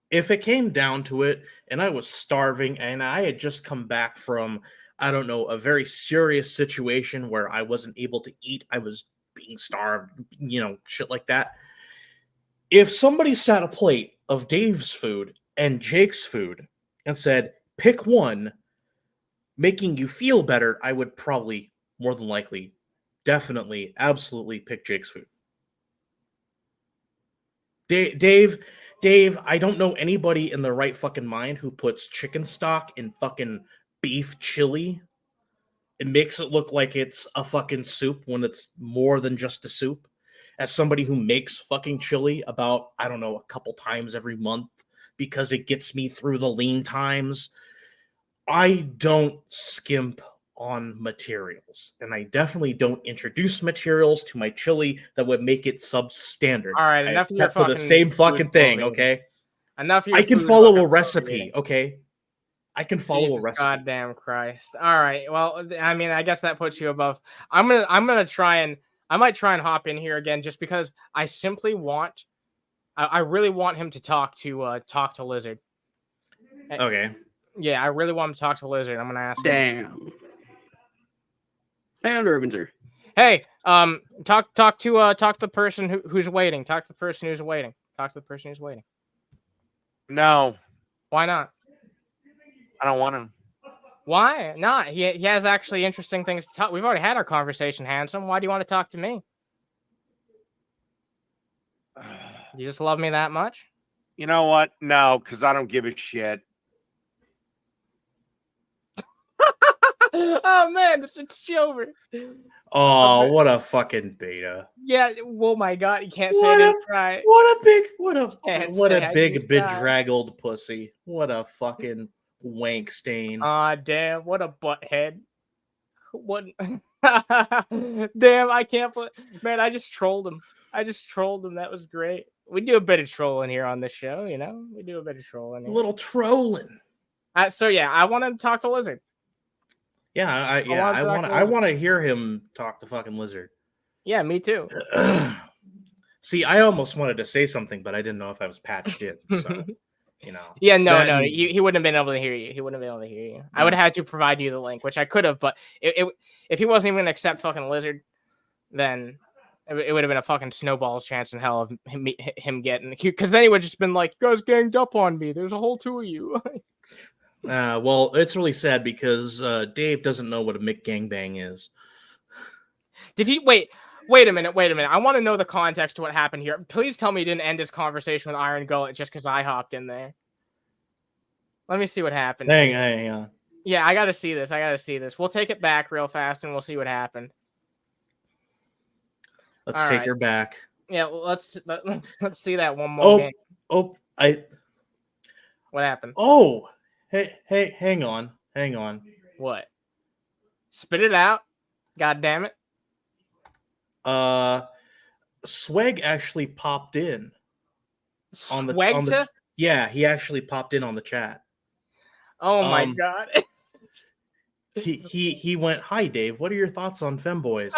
if it came down to it, and I was starving, and I had just come back from, I don't know, a very serious situation where I wasn't able to eat, I was being starved, shit like that. If somebody sat a plate of Dave's food and Jake's food and said, pick one, making you feel better, I would probably, more than likely, definitely, absolutely pick Jake's food. Dave, I don't know anybody in their right fucking mind who puts chicken stock in fucking beef chili and makes it look like it's a fucking soup when it's more than just a soup. As somebody who makes fucking chili about, I don't know, a couple times every month because it gets me through the lean times, I don't skimp on materials, and I definitely don't introduce materials to my chili that would make it substandard. All right, enough of your for the same fucking thing, okay? Enough of your I can food follow fucking a recipe, appropriating. okay? I can follow Jesus a recipe. Goddamn Christ! All right, well, I mean, I guess that puts you above. I might try and hop in here again just because I simply want, I really want him to talk to Lizard. Okay. Yeah, I really want him to talk to Lizard. I'm gonna ask him. damn. Hey, Underhaven's here. Hey, talk to the person who's waiting. Talk to the person who's waiting. Talk to the person who's waiting. No, Why not? I don't want him. Why not? He has actually interesting things to talk. We've already had our conversation, handsome. Why do you want to talk to me? You just love me that much? You know what? No, because I don't give a shit. Oh man, it's over. Oh, what a fucking beta. Yeah. Oh my god, you can't say What it a- right. What a big you bedraggled pussy. What a fucking wank stain. Ah, damn! What a butthead. What? Damn! I can't. Man, I just trolled him. That was great. We do a bit of trolling here on this show, We do a bit of trolling. A Here. little trolling. So yeah, I want to talk to Lizard. Yeah, I want to hear him talk to fucking Lizard. Yeah, me too. See, I almost wanted to say something, but I didn't know if I was patched in. So, Yeah, no, Then- he wouldn't have been able to hear you. I would have had to provide you the link, which I could have, but if he wasn't even going to accept fucking Lizard, then it would have been a fucking snowball's chance in hell of him getting, because then he would have just been like, you guys ganged up on me. There's a whole two of you. Well, it's really sad because Dave doesn't know what a Mick gangbang is. Did he wait a minute. I want to know the context to what happened here. Please tell me he didn't end his conversation with Irongullet just because I hopped in there. Let me see what happened. Hang on. Yeah, I gotta see this. I gotta see this. We'll take it back real fast and we'll see what happened. Let's All take right. her back. Yeah, let's see that one more game. What happened? Hey, hang on. What? Spit it out. God damn it. Swag actually popped in on the Swegta? yeah, he actually popped in on the chat. Oh my god. He went, "Hi Dave, what are your thoughts on femboys?"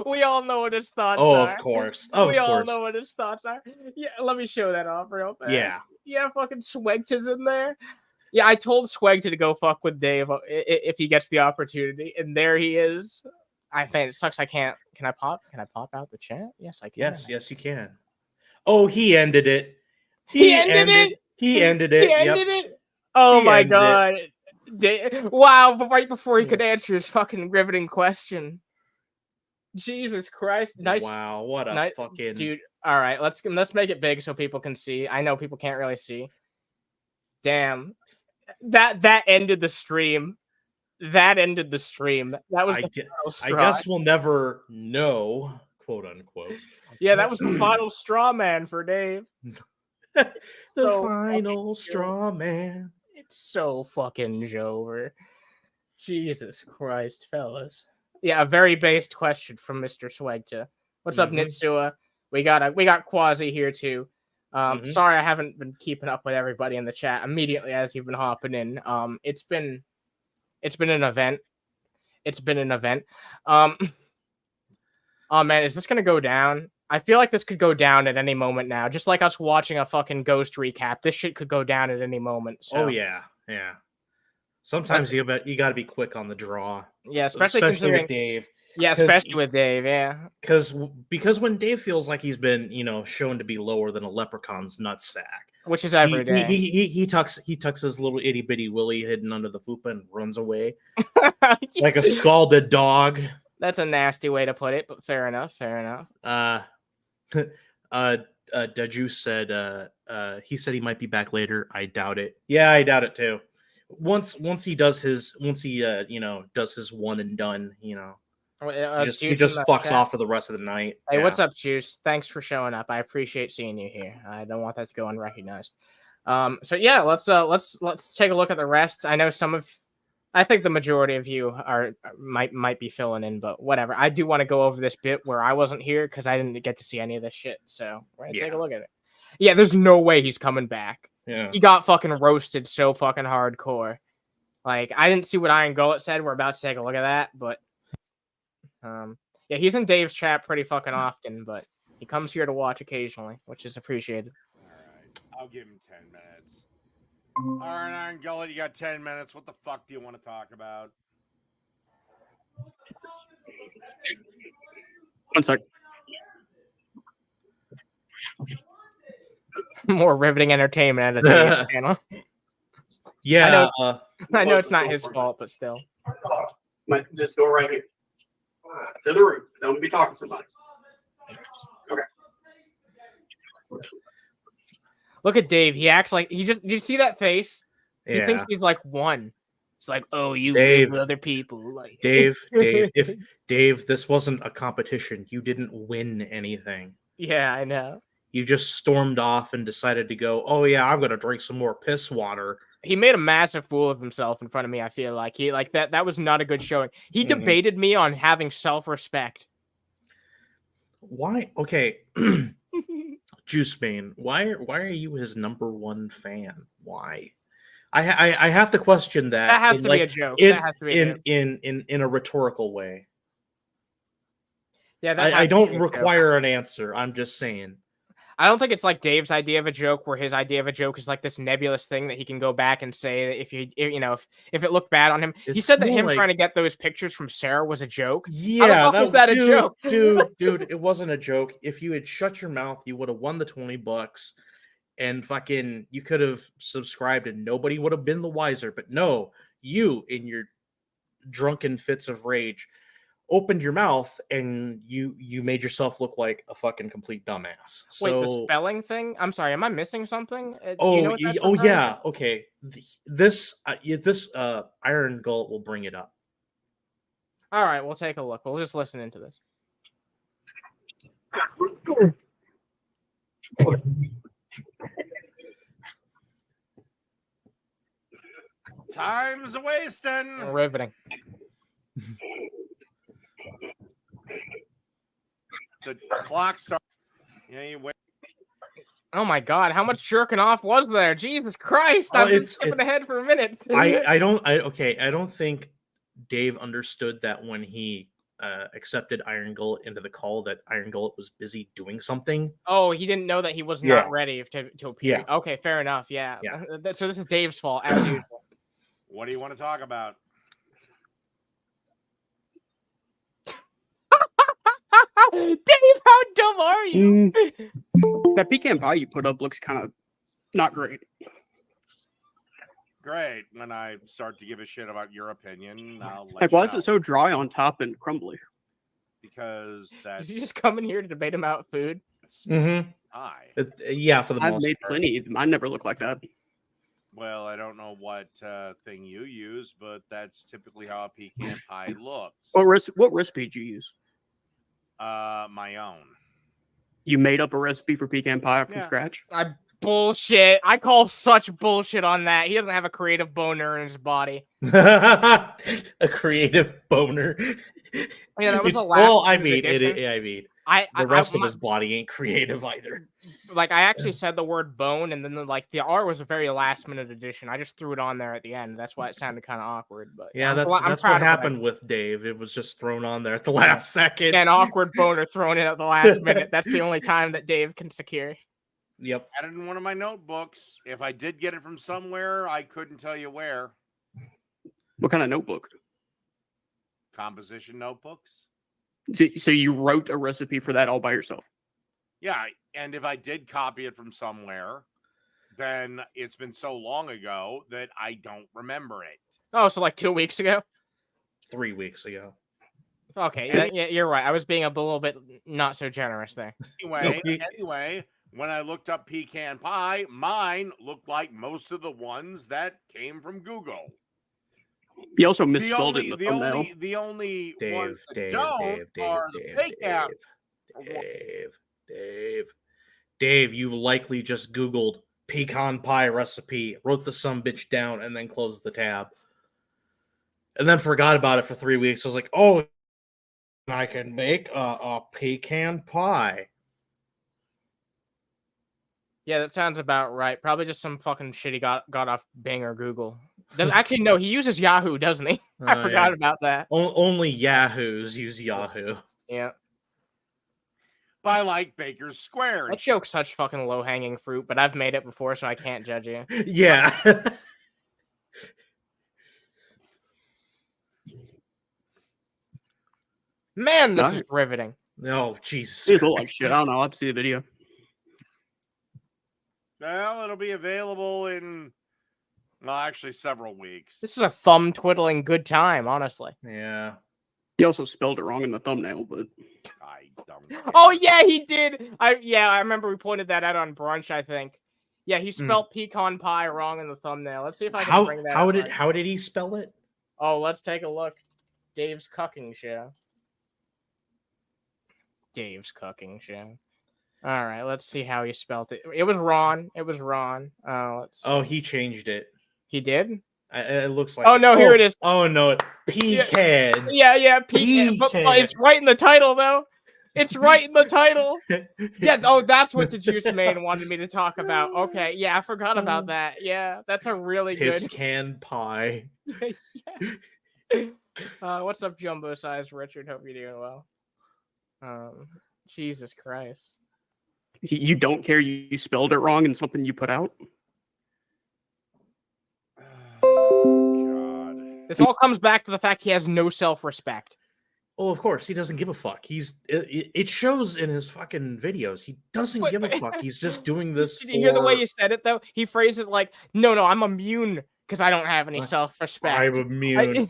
We all know what his thoughts Oh, are. of course. We all know what his thoughts are. Yeah, let me show that off real fast. Yeah, fucking Swegta's in there. Yeah, I told Swegta to go fuck with Dave if he gets the opportunity, and there he is. I think it sucks. I can't. Can I pop out the chat? Yes, I can. Yes, you can. Oh, he ended it. He ended it. He ended it. It. Oh He my ended god. Wow, but right before he could answer his fucking riveting question. Jesus Christ. Nice. Wow, what a fucking dude. All right, let's make it big so people can see. I know people can't really see. Damn. That ended the stream. That was I straw. guess we'll never know, quote unquote. Yeah, that was the final straw man for Dave. The final straw man. It's so fucking over. Jesus Christ, fellas. Yeah, a very based question from Mr. Swegta. What's up, Nitsua? We got Quasi here too. Sorry I haven't been keeping up with everybody in the chat immediately as you've been hopping in. It's been an event. Oh man, is this gonna go down? I feel like this could go down at any moment now. Just like us watching a fucking Ghost recap. This shit could go down at any moment. So. Oh yeah. Sometimes you got to be quick on the draw. Yeah, especially with Dave. Yeah, especially with Dave, yeah. Because when Dave feels like he's been, shown to be lower than a leprechaun's nutsack, which is every day. He tucks his little itty bitty willy hidden under the fupa and runs away like a scalded dog. That's a nasty way to put it, but fair enough. Daju said he said he might be back later. I doubt it. Yeah, I doubt it too. Once he does his does his one and done, he just fucks off for the rest of the night. Hey, what's up, Juice? Thanks for showing up. I appreciate seeing you here. I don't want that to go unrecognized. So yeah, let's take a look at the rest. I know I think the majority of you might be filling in, but whatever. I do want to go over this bit where I wasn't here because I didn't get to see any of this shit. So we're gonna take a look at it. Yeah, there's no way he's coming back. Yeah. He got fucking roasted so fucking hardcore. Like, I didn't see what Irongullet said. We're about to take a look at that, but yeah, he's in Dave's chat pretty fucking often, but he comes here to watch occasionally, which is appreciated. All right, I'll give him 10 minutes. All right, Irongullet, you got 10 minutes. What the fuck do you want to talk about? One sec. More riveting entertainment at a Dave channel. Yeah, I know it's not his fault, but still. Just go right here to the room. I'm gonna be talking to somebody. Okay. Look at Dave. He acts like did you see that face? Yeah. He thinks he's like one. It's like, oh, you Dave, with other people. Like Dave, this wasn't a competition. You didn't win anything. Yeah, I know. You just stormed off and decided to go, oh yeah, I'm gonna drink some more piss water. He made a massive fool of himself in front of me. I feel like that was not a good showing. He debated me on having self-respect. Why? Okay, Juicebane. Why are you his number one fan? Why? I have to question that. That has to be a joke. That has to be a joke. In a rhetorical way. Yeah, I don't require an answer. I'm just saying. I don't think it's like Dave's idea of a joke, where his idea of a joke is like this nebulous thing that he can go back and say if it looked bad on him. He said that him trying to get those pictures from Sarah was a joke. Yeah, was that a joke? dude, it wasn't a joke. If you had shut your mouth, you would have won the $20, and fucking you could have subscribed, and nobody would have been the wiser. But no, you in your drunken fits of rage opened your mouth and you made yourself look like a fucking complete dumbass. Wait, the So, spelling thing? I'm sorry, am I missing something? Do you know what that's oh referring to? yeah, okay. This Irongullet will bring it up. All right, we'll take a look. We'll just listen into this. Time's wasting. Riveting. The clock starts. Yeah, you wait. Oh my god, how much jerking off was there? Jesus Christ! Oh, I've been it's- skipping it's- ahead for a minute. I don't think Dave understood that when he accepted Irongullet into the call that Irongullet was busy doing something. Oh, he didn't know that he was Yeah. not ready to appear. Yeah. Okay, fair enough. Yeah. Yeah. So this is Dave's fault, as usual. What do you want to talk about? Dave, how dumb are you? That pecan pie you put up looks kind of not great. Great. When I start to give a shit about your opinion, I'll let Like, you why is know. it so dry on top and crumbly? Because that's Did you just come in here to debate about food? Mm-hmm. pie. Yeah, for the I've most made part. plenty. Mine never look like that. Well, I don't know what thing you use, but that's typically how a pecan pie looks. What recipe did you use? My own. You made up a recipe for pecan pie from Yeah. scratch? Bullshit. I call such bullshit on that. He doesn't have a creative boner in his body. A creative boner. Yeah, that was a Well, last minute addition. The rest of his body ain't creative either. Like, I actually said the word bone, and then the R was a very last minute addition. I just threw it on there at the end. That's why it sounded kind of awkward. But Yeah, I'm that's proud what of I happened with Dave. It was just thrown on there at the last second. An awkward boner thrown in at the last minute. That's the only time that Dave can secure. Yep. Had it in one of my notebooks. If I did get it from somewhere, I couldn't tell you where. What kind of notebook? Composition notebooks. So you wrote a recipe for that all by yourself? Yeah, and if I did copy it from somewhere, then it's been so long ago that I don't remember it. Oh, so like 2 weeks ago? 3 weeks ago. Okay, yeah, you're right. I was being a little bit not so generous there. Anyway, when I looked up pecan pie, mine looked like most of the ones that came from Google. You also misspelled it in the The thumbnail. only Dave, ones that Dave, don't Dave, Dave, are the Dave, fake out. Dave, you likely just Googled pecan pie recipe, wrote the sumbitch down, and then closed the tab. And then forgot about it for 3 weeks. I was like, oh, I can make a pecan pie. Yeah, that sounds about right. Probably just some fucking shit he got off Bing or Google. Actually, no, he uses Yahoo, doesn't he? I forgot about that. Only Yahoos use Yahoo. Yeah. By like Baker's Square. That joke's such fucking low-hanging fruit, but I've made it before, so I can't judge you. Yeah. Man, this is Nice. riveting. Oh, Jesus. It looked like shit. I don't know. I'll have to see the video. Well, it'll be available in, well, actually several weeks. This is a thumb-twiddling good time, honestly. Yeah. He also spelled it wrong in the thumbnail, but I don't. Oh, yeah, he did. I remember we pointed that out on brunch, I think. Yeah, he spelled pecan pie wrong in the thumbnail. Let's see if I can bring that up. How did he spell it? Oh, let's take a look. Dave's Cooking Show. Dave's Cooking Show. All right, let's see how he spelled it. It was Ron. It was Ron. Let's see. Oh, he changed it. He did? It looks like. Oh, no, here it is. Oh no, pecan. Yeah, pecan. But it's right in the title, though. It's right in the title. Yeah. Oh, that's what the Juice Man wanted me to talk about. Okay. Yeah, I forgot about that. Yeah, that's a really good. Pecan pie. What's up, Jumbo Size Richard? Hope you're doing well. Jesus Christ. you don't care you spelled it wrong in something you put out? God. This all comes back to the fact he has no self-respect. Oh, of course, he doesn't give a fuck. It shows in his fucking videos. He doesn't give a fuck. He's just doing this. Did you hear the way you said it, though? He phrased it like, no, I'm immune because I don't have any self-respect. I'm immune.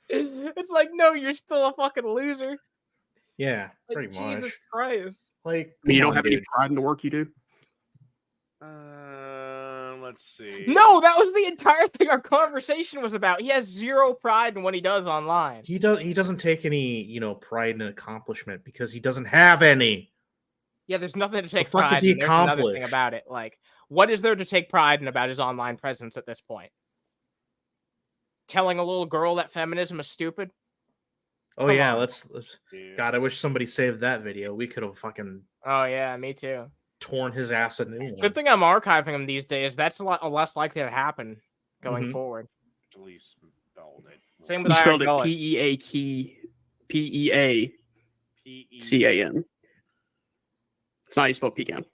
It's It's like, no, you're still a fucking loser. Yeah, Like, pretty much. Jesus Christ. Like, I mean, you come don't on, have any dude. pride in the work you do. Let's see. No, that was the entire thing our conversation was about. He has zero pride in what he does online. He doesn't take any, pride and accomplishment because he doesn't have any. Yeah, there's nothing to take fuck pride has he in. There's another thing accomplished? about it. Like, what is there to take pride in about his online presence at this point? Telling a little girl that feminism is stupid? Oh Come yeah, on. let's God, I wish somebody saved that video. We could have fucking Oh yeah, me too. torn his ass a new one. Good thing I'm archiving him these days. That's a lot less likely to happen going Mhm. forward. Police spelled it. Same with You spelled it Irongullet. Peacan. It's not how you spell pecan.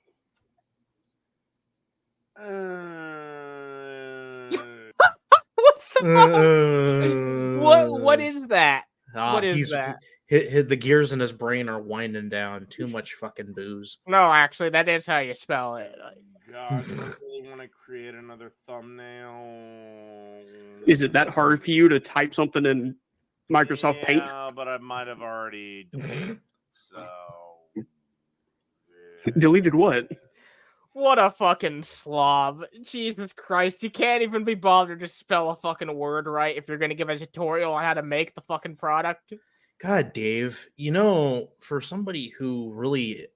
What is that? What is that? The gears in his brain are winding down. Too much fucking booze. No, actually, that is how you spell it. God, I really want to create another thumbnail. Is it that hard for you to type something in Microsoft Paint? Yeah, but I might have already deleted it, so. Deleted what? What a fucking slob. Jesus Christ, you can't even be bothered to spell a fucking word right if you're gonna give a tutorial on how to make the fucking product. God, Dave, for somebody who really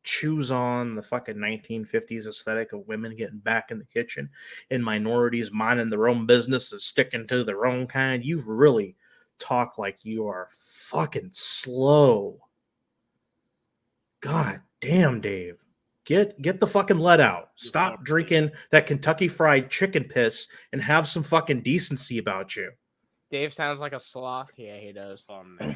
chews on the fucking 1950s aesthetic of women getting back in the kitchen and minorities minding their own business and sticking to their own kind, you really talk like you are fucking slow. God damn, Dave. Get the fucking let out. Stop drinking that Kentucky Fried Chicken piss and have some fucking decency about you. Dave sounds like a sloth. Yeah, he does. Thumbnail.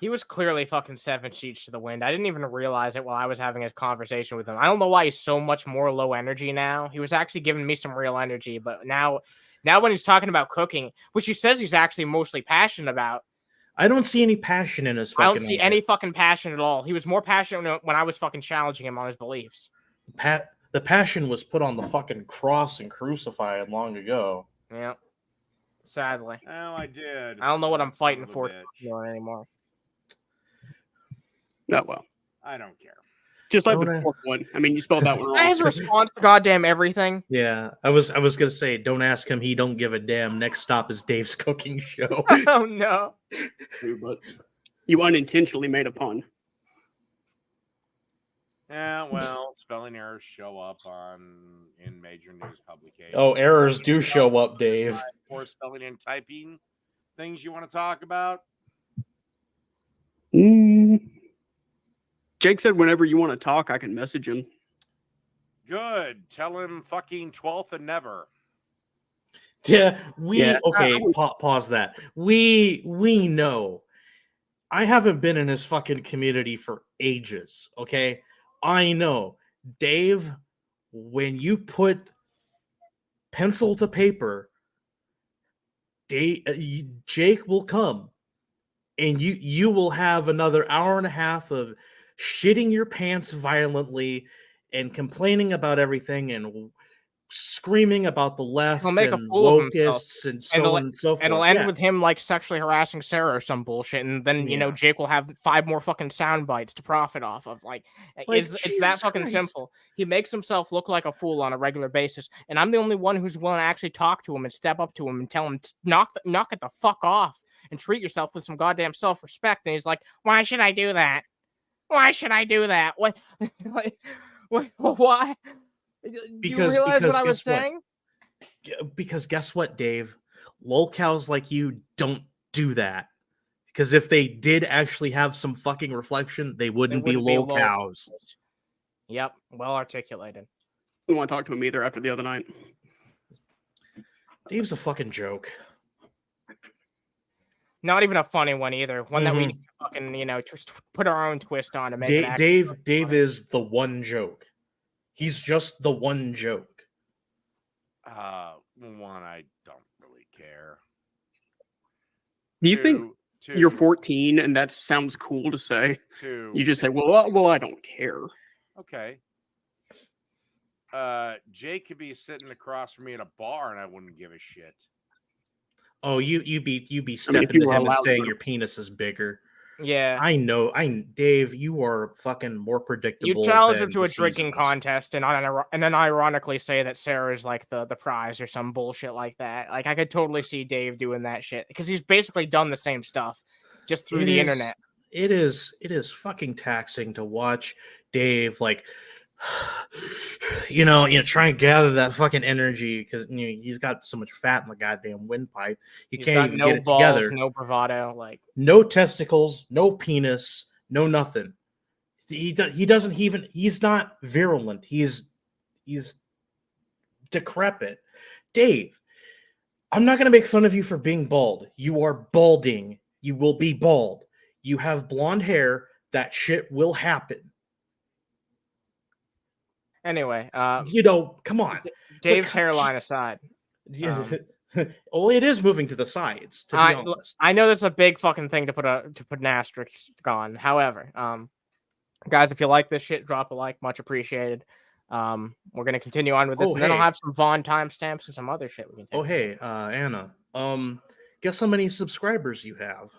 He was clearly fucking 7 sheets to the wind. I didn't even realize it while I was having a conversation with him. I don't know why he's so much more low energy now. He was actually giving me some real energy, but now when he's talking about cooking, which he says he's actually mostly passionate about, I don't see any passion in his fucking I don't see any fucking passion at all. He was more passionate when I was fucking challenging him on his beliefs. The passion was put on the fucking cross and crucified long ago. Yeah. Sadly. Oh, I did. I don't know what I'm Son fighting of a for bitch. anymore. Oh, well. I don't care. Just like Don't the I- fourth one. I mean, you spelled that one That wrong. his response to goddamn everything. Yeah, I was gonna say, don't ask him. He don't give a damn. Next stop is Dave's cooking show. Oh no. But you unintentionally made a pun. Yeah, well, spelling errors show up in major news publications. Oh, errors do show up, Dave. Or spelling and typing things you want to talk about. Jake said whenever you want to talk, I can message him. Good. Tell him fucking 12th and never. Yeah, Yeah. okay. Pause that. We know. I haven't been in his fucking community for ages. Okay, I know, Dave. When you put pencil to paper, Jake will come, and you will have another hour and a half of shitting your pants violently and complaining about everything and screaming about the left He'll make a and fool of himself. locusts and so on and so forth. It'll end Yeah. with him like sexually harassing Sarah or some bullshit, and then Yeah. Jake will have 5 more fucking sound bites to profit off of. Like it's that Jesus fucking Christ. simple. He makes himself look like a fool on a regular basis, and I'm the only one who's willing to actually talk to him and step up to him and tell him knock it the fuck off and treat yourself with some goddamn self-respect. And he's like, "Why should I do that? Why should I do that? What? Why? Do you realize what I was guess what? saying?" Because guess what, Dave? Lolcows like you don't do that. Because if they did actually have some fucking reflection, they wouldn't be lolcows. Yep, well articulated. I don't want to talk to him either after the other night. Dave's a fucking joke. Not even a funny one either. One that we need to fucking, just put our own twist on to make it Dave is the one joke. He's just the one joke. One, I don't really care. Do you think Two, you're 14 and that sounds cool to say? Two. You just say, well, I don't care. Okay. Jake could be sitting across from me at a bar and I wouldn't give a shit. Oh, you be I mean, if stepping you to were him and allowed saying to. your penis is bigger. Yeah. Dave, you are fucking more You predictable. challenge him than to the a drinking seasons. contest and then ironically say that Sarah is like the prize or some bullshit like that. Like I could totally see Dave doing that shit because he's basically done the same stuff just through the internet. It is fucking taxing to watch Dave like try and gather that fucking energy because he's got so much fat in the goddamn windpipe. He He's can't got even no get it balls, together. no bravado. Like No testicles, no penis, no nothing. He doesn't even. He's not virulent. He's decrepit. Dave, I'm not going to make fun of you for being bald. You are balding. You will be bald. You have blonde hair. That shit will happen. anyway, Come on. Dave's hairline aside. Well, it is moving to the sides, to be honest. I know that's a big fucking thing to put an asterisk on. However, guys, if you like this shit, drop a like, much appreciated. We're gonna continue on with this, and then I'll have some Vaughn timestamps and some other shit we can take. Oh, hey, Anna. Guess how many subscribers you have?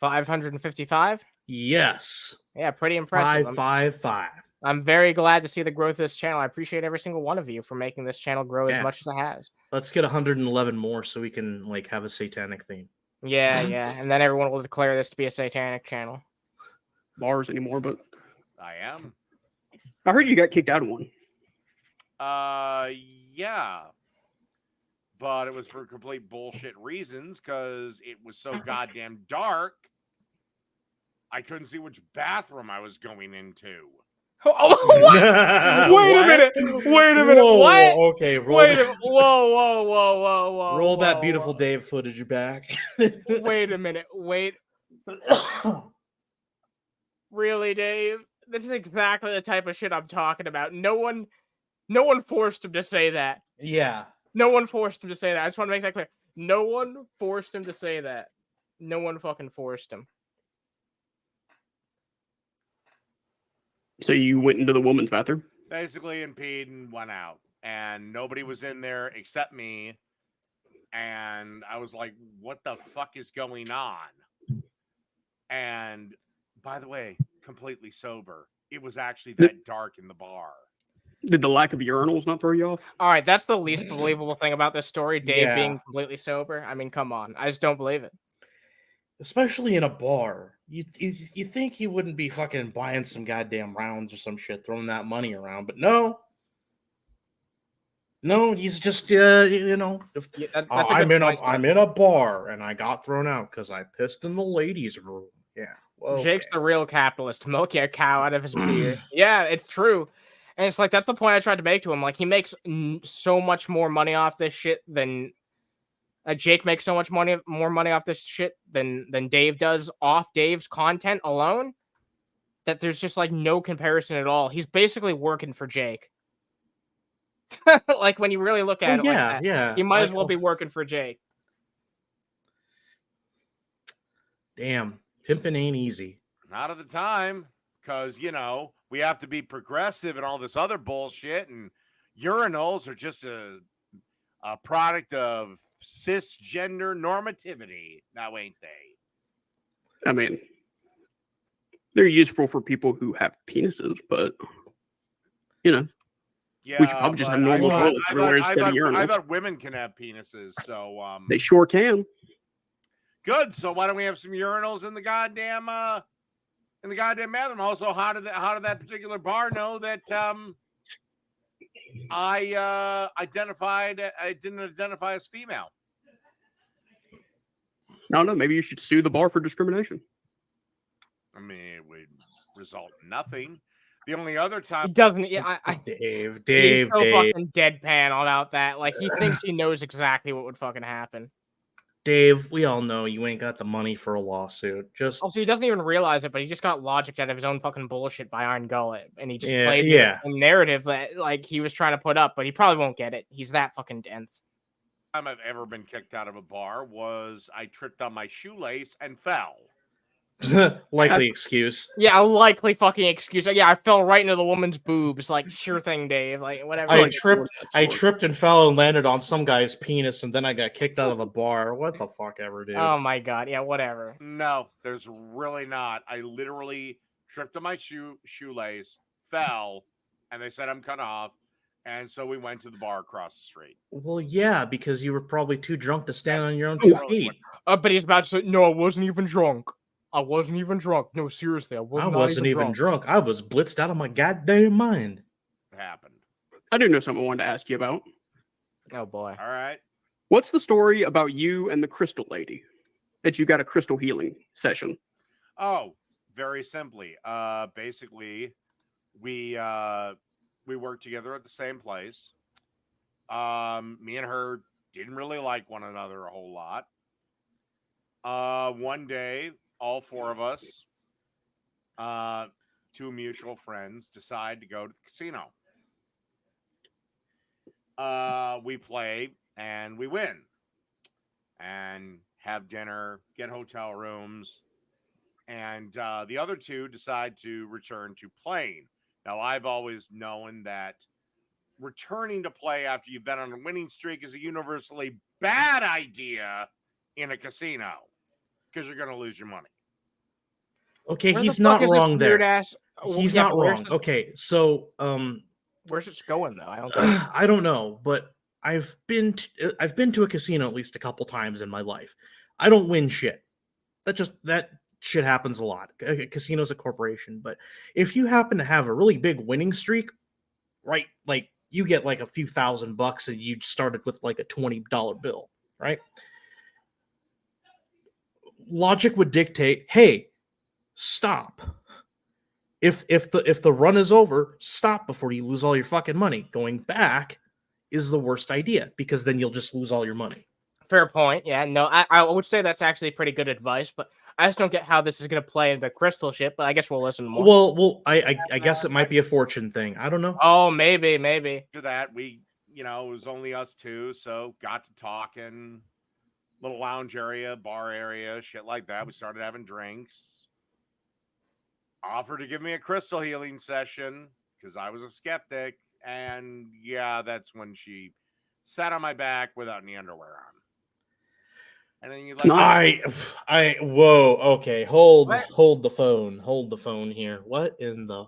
555. Yes. Yeah, pretty impressive. 555. I'm very glad to see the growth of this channel. I appreciate every single one of you for making this channel grow as much as it has. Let's get 111 more so we can have a satanic theme. Yeah, and then everyone will declare this to be a satanic channel. Bars anymore, but I am. I heard you got kicked out of one. Yeah. But it was for complete bullshit reasons because it was so goddamn dark. I couldn't see which bathroom I was going into. Oh, what? Wait a minute. Whoa, what? Okay, Whoa. Roll that beautiful Dave footage back. Wait a minute. Really, Dave? This is exactly the type of shit I'm talking about. No one forced him to say that. Yeah. No one forced him to say that. I just want to make that clear. No one forced him to say that. No one fucking forced him. So you went into the woman's bathroom? Basically, and peed and went out. And nobody was in there except me. And I was like, what the fuck is going on? And by the way, completely sober. It was actually that dark in the bar. Did the lack of urinals not throw you off? All right, that's the least believable thing about this story. Dave being completely sober. I mean, come on. I just don't believe it. Especially in a bar. You think he wouldn't be fucking buying some goddamn rounds or some shit, throwing that money around, but no. No, he's just I'm in a bar and I got thrown out because I pissed in the ladies' room. Yeah. Okay. Jake's the real capitalist, milking a cow out of his beer. Yeah, it's true. And it's like, that's the point I tried to make to him. Like, he makes so much more money off this shit than Jake makes so much more money off this shit than Dave does off Dave's content alone, that there's just like no comparison at all. He's basically working for Jake. Like, when you really look at it like that, yeah. He might as well be working for Jake. Damn, pimping ain't easy. Not at the time, because, we have to be progressive and all this other bullshit, and urinals are just a product of cisgender normativity. Now, ain't they? I mean, they're useful for people who have penises, but, Yeah, we should probably just have normal toilets everywhere instead of urinals. I thought women can have penises, so... They sure can. Good, so why don't we have some urinals in the goddamn... in the goddamn bathroom? Also, how did that particular bar know that I didn't identify as female? I don't know. Maybe you should sue the bar for discrimination. I mean, it would result in nothing. The only other time he doesn't. Yeah, Dave, he's so fucking deadpan about that. Like, he thinks he knows exactly what would fucking happen. Dave, we all know you ain't got the money for a lawsuit. Also, he doesn't even realize it, but he just got logic out of his own fucking bullshit by Irongullet, and he just played the narrative that like he was trying to put up, but he probably won't get it. He's that fucking dense. Time I've ever been kicked out of a bar was I tripped on my shoelace and fell. Likely excuse. Yeah, a likely fucking excuse. Yeah, I fell right into the woman's boobs. Like, sure thing, Dave. Like, whatever. I like tripped. that I story. tripped and fell and landed on some guy's penis, and then I got kicked out of the bar. What the fuck ever, dude? Oh my god. Yeah, whatever. No, there's really not. I literally tripped on my shoelace, fell, and they said I'm cut off. And so we went to the bar across the street. Well, yeah, because you were probably too drunk to stand on your own 2 feet. But he's about to say, no, I wasn't even drunk. I wasn't even drunk. No, seriously, I wasn't even drunk. I was blitzed out of my goddamn mind. It happened. I do know something I wanted to ask you about. Oh boy. All right. What's the story about you and the crystal lady? That you got a crystal healing session. Oh, very simply. Basically, we worked together at the same place. Me and her didn't really like one another a whole lot. One day, all four of us, two mutual friends, decide to go to the casino. We play and we win and have dinner, get hotel rooms, and the other two decide to return to playing. Now, I've always known that returning to play after you've been on a winning streak is a universally bad idea in a casino because you're going to lose your money. Okay, Where he's the fuck not is this wrong there. weird-ass- He's Yeah, not but where's wrong. this- Okay, so Where's it going though? I don't. I don't know, but I've been to a casino at least a couple times in my life. I don't win shit. That shit happens a lot. A casino's a corporation, but if you happen to have a really big winning streak, right? Like you get like a few $1,000 and you started with like a $20 bill, right? Logic would dictate, hey, stop. If the run is over, stop before you lose all your fucking money. Going back is the worst idea because then you'll just lose all your money. Fair point. Yeah, no, I would say that's actually pretty good advice, but I just don't get how this is going to play into crystal shit. But I guess we'll listen more. Well, I guess it might be a fortune thing. I don't know. Oh, maybe. After that, we, it was only us two, so got to talking, little lounge area, bar area, shit like that. We started having drinks. Offered to give me a crystal healing session because I was a skeptic. And yeah, that's when she sat on my back without any underwear on. And then you whoa, okay, hold What? the phone here. What in the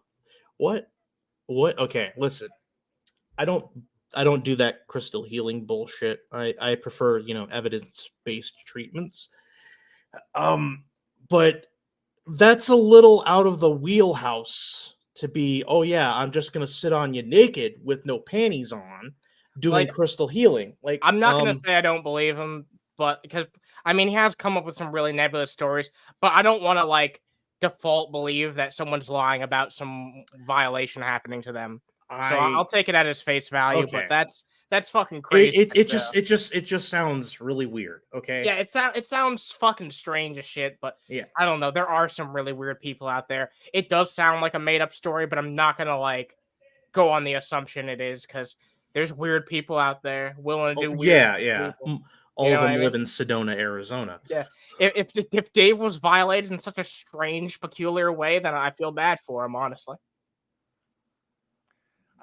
what? Okay, listen. I don't do that crystal healing bullshit. I prefer, evidence-based treatments. But that's a little out of the wheelhouse to be, oh yeah, I'm just gonna sit on you naked with no panties on doing crystal healing. Like I'm not gonna say I don't believe him, but because he has come up with some really nebulous stories, but I don't want to default believe that someone's lying about some violation happening to them. So I'll take it at his face value, Okay. but that's fucking crazy. It just sounds really weird. Okay. Yeah, it sounds fucking strange as shit, but yeah, I don't know. There are some really weird people out there. It does sound like a made up story, but I'm not gonna go on the assumption it is because there's weird people out there willing to do weird. Yeah. People. All of them live in Sedona, Arizona. Yeah. If Dave was violated in such a strange, peculiar way, then I feel bad for him, honestly.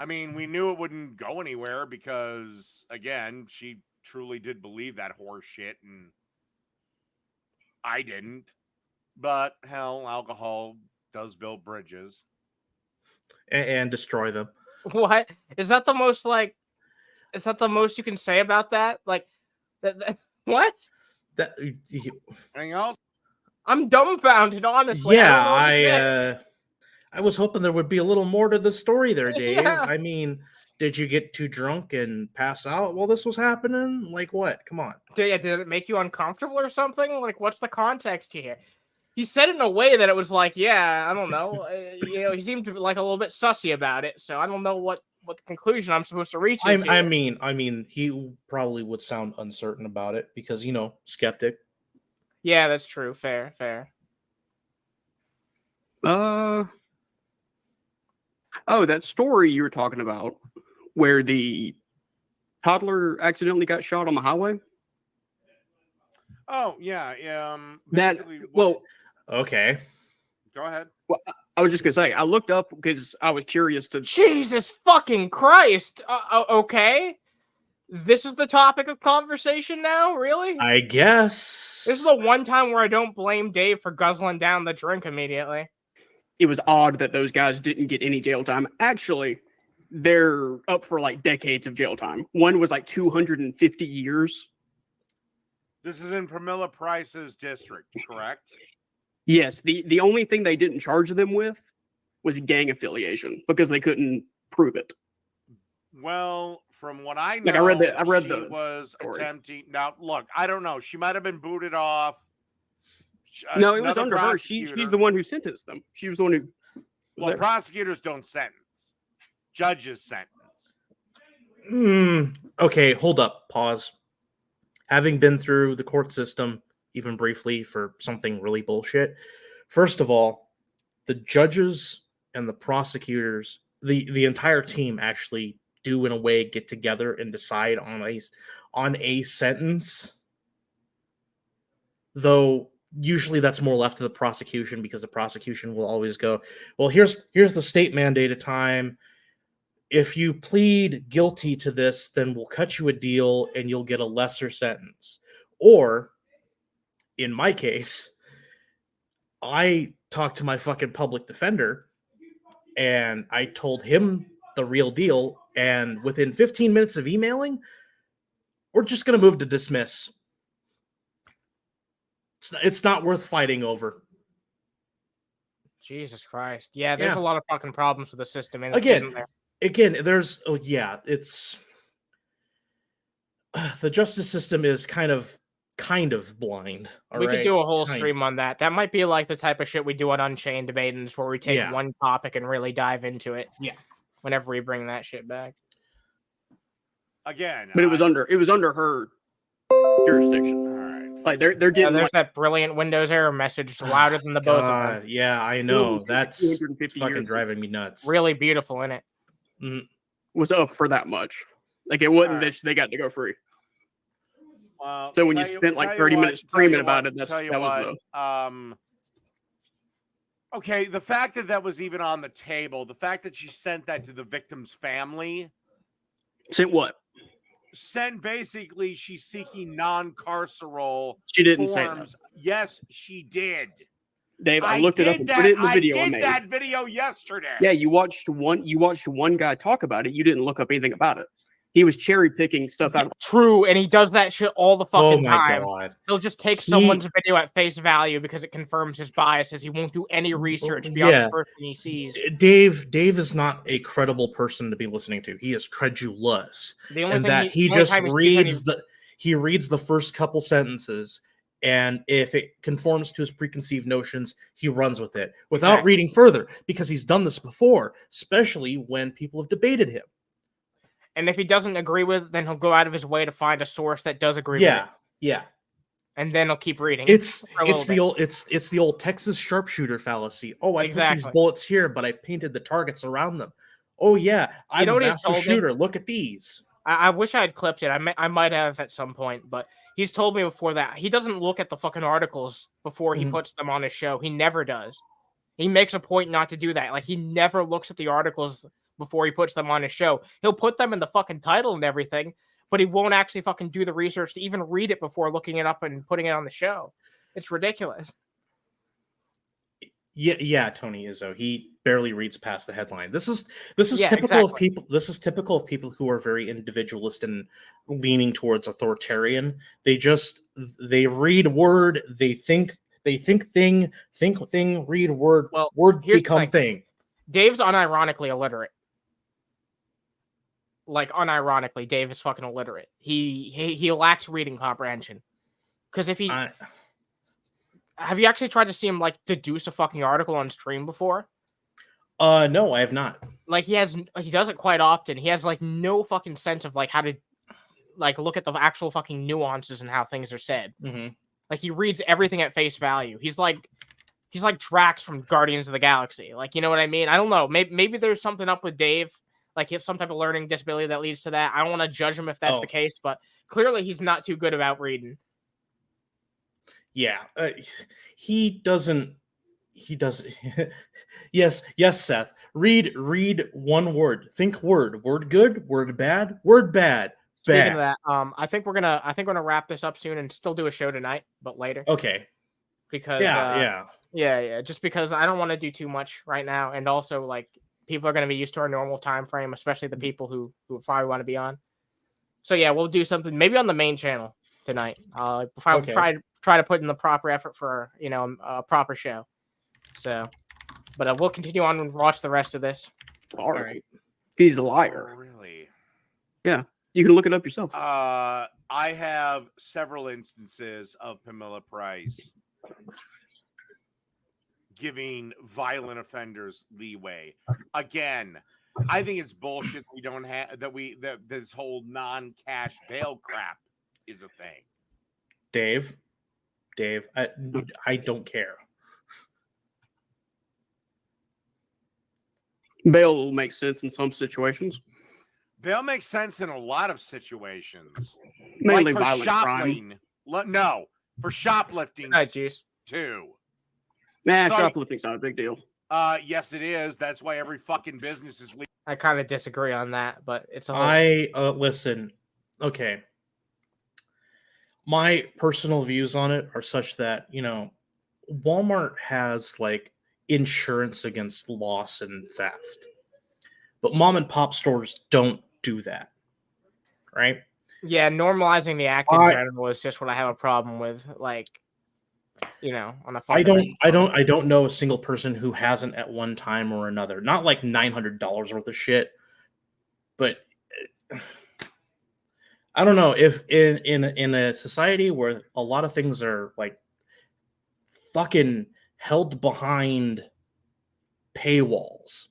We knew it wouldn't go anywhere because, again, she truly did believe that horse shit, and I didn't. But, hell, alcohol does build bridges. And destroy them. What? Is that the most, is that the most you can say about that? What? Anything else? I'm dumbfounded, honestly. Yeah, I was hoping there would be a little more to the story there, Dave. Yeah. Did you get too drunk and pass out while this was happening? Like what? Come on. Did it make you uncomfortable or something? What's the context here? He said it in a way that it was yeah, I don't know. He seemed a little bit sussy about it, so I don't know what the conclusion I'm supposed to reach is. He probably would sound uncertain about it because, skeptic. Yeah, that's true. Fair. Oh, that story you were talking about where the toddler accidentally got shot on the highway? Oh, yeah. Okay. Go ahead. Well, I was just gonna say I looked up because I was curious to. Jesus fucking Christ. Okay. This is the topic of conversation now? Really? I guess. This is the one time where I don't blame Dave for guzzling down the drink immediately. It was odd that those guys didn't get any jail time. Actually, they're up for like decades of jail time. One was like 250 years. This is in Pramila Price's district, correct? Yes, the only thing they didn't charge them with was gang affiliation because they couldn't prove it. Well, from what I know, Like, I read she the was story. attempting. Now, look, I don't know. She might have been booted off. No, it was Another under her. She's the one who sentenced them. She was the one who. Well, prosecutors don't sentence. Judges sentence. Okay, hold up. Pause. Having been through the court system, even briefly, for something really bullshit, first of all, the judges and the prosecutors, the entire team actually do in a way get together and decide on a sentence. Though usually that's more left to the prosecution because the prosecution will always go, well, here's the state mandated time. If you plead guilty to this, then we'll cut you a deal and you'll get a lesser sentence. Or, in my case, I talked to my fucking public defender and I told him the real deal. And within 15 minutes of emailing, we're just going to move to dismiss. It's not worth fighting over. Jesus Christ. Yeah, there's a lot of fucking problems with the system. Again, there's it's the justice system is kind of blind. We could do a whole stream on that. That might be like the type of shit we do on Unchained Debatings, where we take one topic and really dive into it. Yeah. Whenever we bring that shit back. Again, but it was under her jurisdiction. All right. Like they're getting there's that brilliant Windows error message louder than the both of them. Yeah, I know. That's 250 fucking years. driving me nuts. Really beautiful, innit? Was up for that much. Like, it wasn't that they got to go free. So when you spent like 30 minutes screaming about it, okay, the fact that was even on the table, the fact that she sent that to the victim's family. Sent what? Sent basically she's seeking non-carceral. She didn't forms. say that. Yes, she did. Dave, I looked it up and put it in the video I did made. that video yesterday. Yeah, you watched one guy talk about it. You didn't look up anything about it. He was cherry picking stuff out. True, and he does that shit all the fucking time. God. He'll just take someone's video at face value because it confirms his biases. He won't do any research beyond the person he sees. Dave is not a credible person to be listening to. He is credulous. He reads the first couple sentences, and if it conforms to his preconceived notions, he runs with it without reading further, because he's done this before, especially when people have debated him. And if he doesn't agree with it, then he'll go out of his way to find a source that does agree with it. Yeah. And then he'll keep reading. It's the old Texas sharpshooter fallacy. Oh, I put these bullets here, but I painted the targets around them. Oh yeah, I'm a master shooter. Look at these. I wish I had clipped it. I might have at some point, but he's told me before that he doesn't look at the fucking articles before he puts them on his show. He never does. He makes a point not to do that. Like, he never looks at the articles before he puts them on his show. He'll put them in the fucking title and everything, but he won't actually fucking do the research to even read it before looking it up and putting it on the show. It's ridiculous. Yeah, Tony Izzo. He barely reads past the headline. This is typical of people. This is typical of people who are very individualist and leaning towards authoritarian. They read word, they think thing, read word, word become thing. Dave's unironically illiterate. Like, unironically, Dave is fucking illiterate. He lacks reading comprehension. Because if have you actually tried to see him like deduce a fucking article on stream before? No, I have not. Like, he does it quite often. He has like no fucking sense of like how to like look at the actual fucking nuances and how things are said. Like, he reads everything at face value. He's like Drax from Guardians of the Galaxy. Like, you know what I mean? I don't know. Maybe there's something up with Dave. Like, he has some type of learning disability that leads to that. I don't want to judge him if that's the case, but clearly he's not too good about reading. Yeah, he doesn't. He doesn't. Yes, Seth. Read one word. Think word. Word good. Word bad. Word bad. Speaking Bad. of that, I think we're gonna wrap this up soon and still do a show tonight, but later. Okay. Because Yeah. just because I don't want to do too much right now, and also like people are gonna be used to our normal time frame, especially the people who probably want to be on. So yeah, we'll do something maybe on the main channel tonight. Okay. Try to put in the proper effort for a proper show. So, but we'll continue on and watch the rest of this. All right. He's a liar. Oh, really? Yeah. You can look it up yourself. I have several instances of Pamela Price giving violent offenders leeway. Again, I think it's bullshit we don't have that this whole non-cash bail crap is a thing. Dave, I don't care. Bail will make sense in some situations. Bail makes sense in a lot of situations. Mainly like for violent crime. No, for shoplifting Juice. too. Nah, Sorry. shoplifting's not a big deal. Yes, it is. That's why every fucking business is legal. I kind of disagree on that, but it's a whole... listen. Okay. My personal views on it are such that, Walmart has like insurance against loss and theft. But mom and pop stores don't do that. Right? Yeah, normalizing the act in general is just what I have a problem with. Like, on a I don't know a single person who hasn't at one time or another. Not like $900 worth of shit, but I don't know if in a society where a lot of things are like fucking held behind paywalls,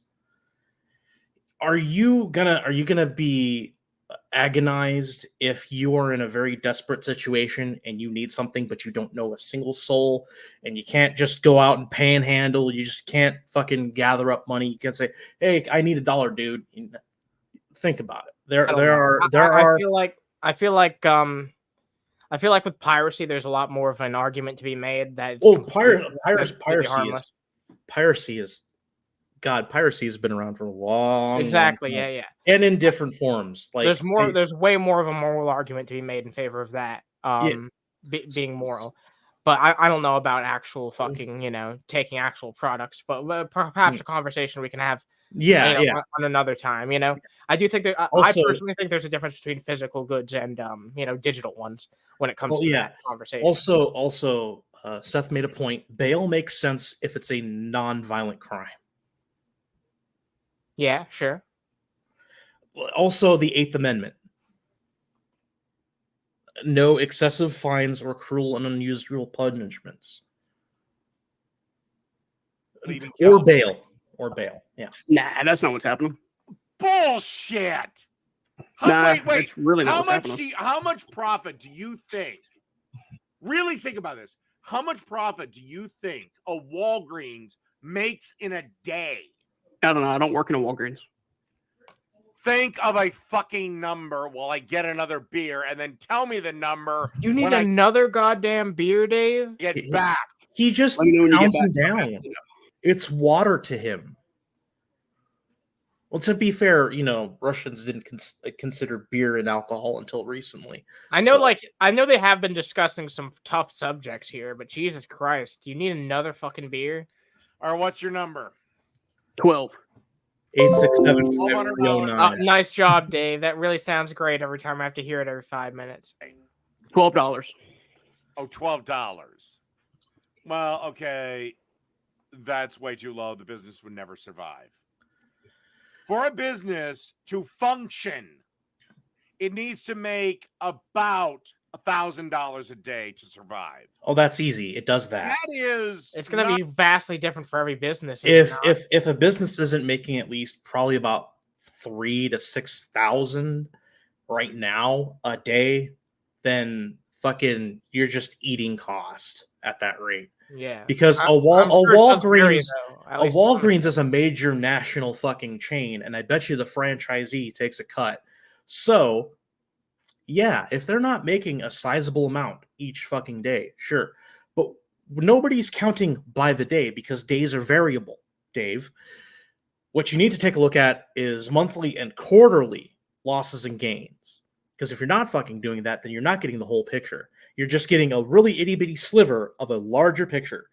are you gonna be agonized if you are in a very desperate situation and you need something but you don't know a single soul and you can't just go out and panhandle, you just can't fucking gather up money, you can't say, hey, I need $1, dude. Think about it. I feel like with piracy there's a lot more of an argument to be made that piracy has been around for a long exactly long time. Yeah and in different forms. Like there's way more of a moral argument to be made in favor of that being moral, but I don't know about actual fucking taking actual products, but perhaps a conversation we can have on another time. I do think that I personally think there's a difference between physical goods and digital ones when it comes to that conversation. Also Seth made a point. Bail makes sense if it's a non-violent crime. Yeah, sure. Also, the 8th Amendment. No excessive fines or cruel and unusual punishments. Or bail. Yeah. Nah, that's not what's happening. Bullshit. Wait. That's really not what's happening. How much profit do you think? Really think about this. How much profit do you think a Walgreens makes in a day? I don't know. I don't work in a Walgreens. Think of a fucking number while I get another beer, and then tell me the number. You need another goddamn beer, Dave? Get back. He just pounds him down. It's water to him. Well, to be fair, Russians didn't consider beer and alcohol until recently. I know they have been discussing some tough subjects here, but Jesus Christ, do you need another fucking beer? Or what's your number? 12. 867-5309. Nice job, Dave. That really sounds great every time I have to hear it every 5 minutes. $12. Oh, $12. Well, okay. That's way too low. The business would never survive. For a business to function, it needs to make about $1,000 a day to survive. Oh, that's easy. It does that. It's going to be vastly different for every business. If a business isn't making at least probably about 3,000 to 6,000 right now a day, then fucking you're just eating cost at that rate. Yeah, because Walgreens is a major national fucking chain, and I bet you the franchisee takes a cut. So, yeah, if they're not making a sizable amount each fucking day, sure. nobody's counting by the day because days are variable, Dave. What you need to take a look at is monthly and quarterly losses and gains. Because if you're not fucking doing that, then you're not getting the whole picture. You're just getting a really itty-bitty sliver of a larger picture.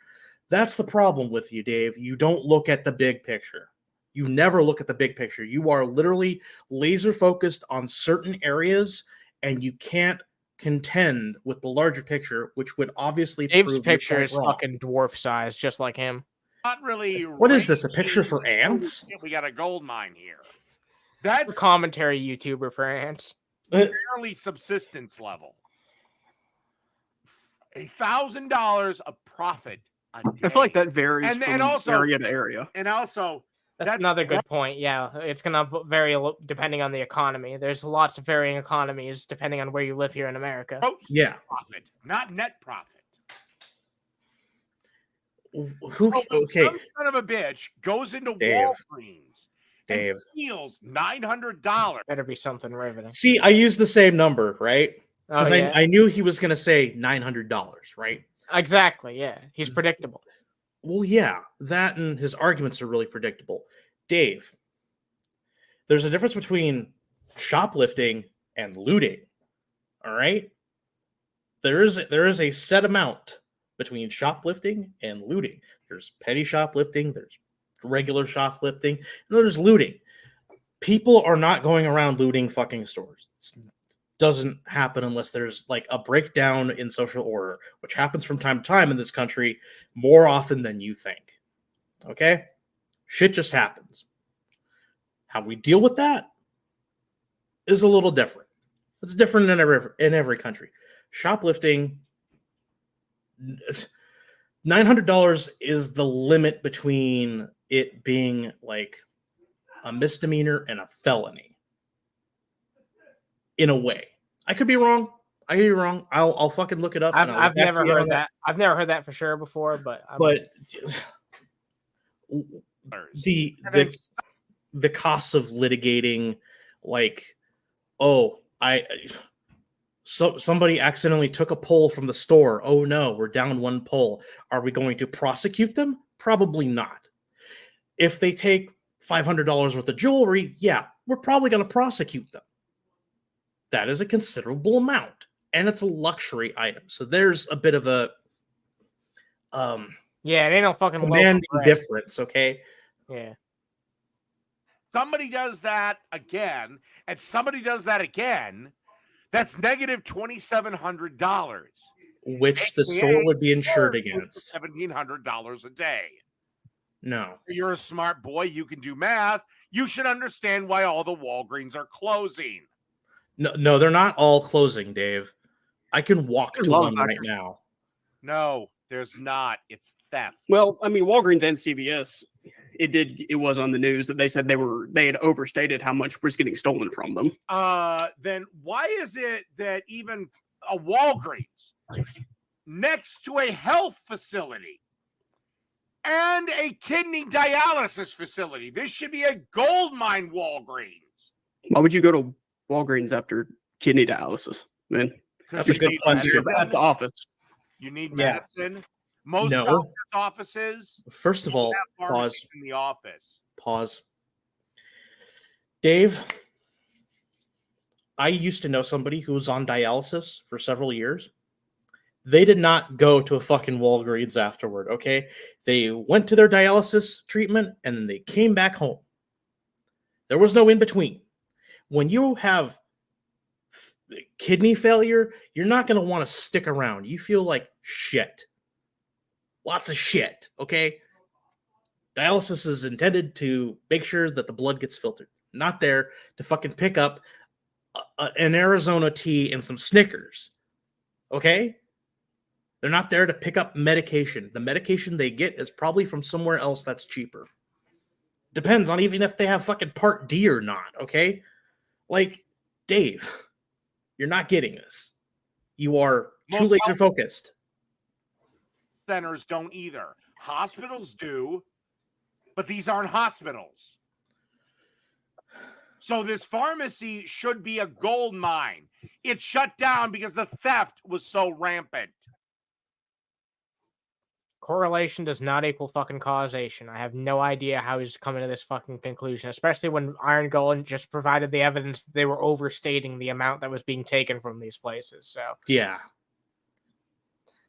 That's the problem with you, Dave. You don't look at the big picture. You never look at the big picture. You are literally laser focused on certain areas, and you can't contend with the larger picture, which would obviously Dave's prove your picture point is wrong. fucking dwarf size, just like him. Not really. What is this? A picture for ants? We got a gold mine here. A That's commentary YouTuber for ants. barely subsistence level. $1,000 a profit a day. I feel like that varies And from also- area to area. And also, That's another good point. Yeah, it's gonna vary depending on the economy. There's lots of varying economies depending on where you live here in America. gross Yeah. profit, not net profit. Who? So when Okay, some son of a bitch goes into Dave. Walgreens and Dave. steals $900. Better be something riveting. See, I used the same number, right? Oh, Because yeah. I knew he was going to say $900, right? Exactly. Yeah, he's predictable. Well, yeah, that and his arguments are really predictable. Dave, there's a difference between shoplifting and looting. All right? There is a set amount between shoplifting and looting. There's petty shoplifting, there's regular shoplifting, and there's looting. People are not going around looting fucking stores. It doesn't happen unless there's like a breakdown in social order, which happens from time to time in this country more often than you think. Okay? Shit just happens. How we deal with that is a little different. It's different in every country. Shoplifting, $900 is the limit between it being like a misdemeanor and a felony. In a way, I could be wrong. I could be wrong. I'll fucking look it up. and I'll I've get back never to you on heard that. I've never heard that for sure before, but the costs of litigating, like, somebody accidentally took a poll from the store. Oh no, we're down one poll. Are we going to prosecute them? Probably not. If they take $500 worth of jewelry, yeah, we're probably going to prosecute them. That is a considerable amount, and it's a luxury item. So there's a bit of a yeah, they don't fucking demanding difference. Okay. Yeah. Somebody does that again, and somebody does that again. That's negative $2,700, Which the store would be insured Yours was against. $1,700 a day. No. You're a smart boy. You can do math. You should understand why all the Walgreens are closing. No, they're not all closing, Dave. I can walk There's to a lot one of right factors. now. No, there's not. It's theft. Well, I mean, Walgreens and CVS, it was on the news that they said they had overstated how much was getting stolen from them. Then why is it that even a Walgreens next to a health facility and a kidney dialysis facility, this should be a gold mine Walgreens? Why would you go to Walgreens after kidney dialysis, man? That's a good question. At the office. You need Yeah. medicine. Most No. doctors' offices First of all, have pharmacies in the office. pause. Dave, I used to know somebody who was on dialysis for several years. They did not go to a fucking Walgreens afterward, okay? They went to their dialysis treatment and then they came back home. There was no in between. When you have kidney failure, you're not going to want to stick around. You feel like shit. Lots of shit, okay? Dialysis is intended to make sure that the blood gets filtered. Not there to fucking pick up an Arizona tea and some Snickers, okay? They're not there to pick up medication. The medication they get is probably from somewhere else that's cheaper. Depends on even if they have fucking Part D or not, okay? Like, Dave, you're not getting this. You are too Most laser focused. Centers don't either. Hospitals do, but these aren't hospitals. So this pharmacy should be a gold mine. It shut down because the theft was so rampant. correlation does not equal fucking causation. I have no idea how he's coming to this fucking conclusion, especially when Irongullet just provided the evidence that they were overstating the amount that was being taken from these places. So Yeah.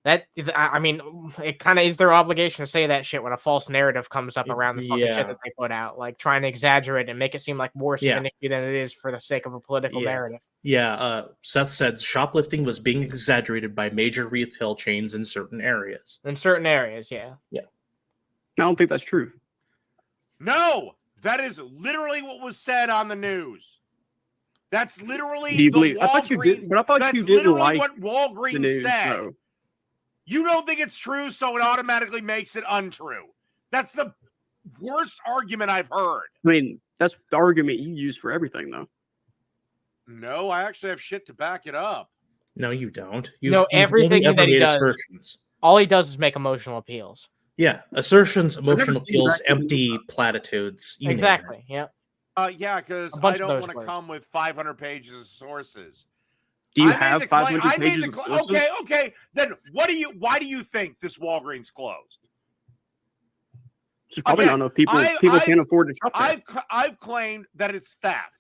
I mean, it kind of is their obligation to say that shit when a false narrative comes up around the fucking shit Yeah. that they put out, like trying to exaggerate and make it seem like worse of an issue than it is for the sake of a political narrative. Yeah, Seth said shoplifting was being exaggerated by major retail chains in certain areas. In certain areas, yeah. I don't think that's true. No, that is literally what was said on the news. That's literally. Do you believe? I thought you did, but I thought you didn't like what Walgreens the news. said. Though. You don't think it's true, so it automatically makes it untrue. That's the worst argument I've heard. I mean, that's the argument you use for everything, though. No, I actually have shit to back it up. No, you don't. Everything only ever that he made does, assertions. all he does is make emotional appeals. Yeah, assertions, emotional seen appeals, that. empty platitudes. You name it. Exactly. Yeah. Yeah, because A I bunch of don't those want to words. come with 500 pages of sources. Do you I made have the claim- 500 pages of sources? Okay. Then why do you think this Walgreens closed? There's probably Again, not enough people. People can't afford to shop there. I've claimed that it's theft.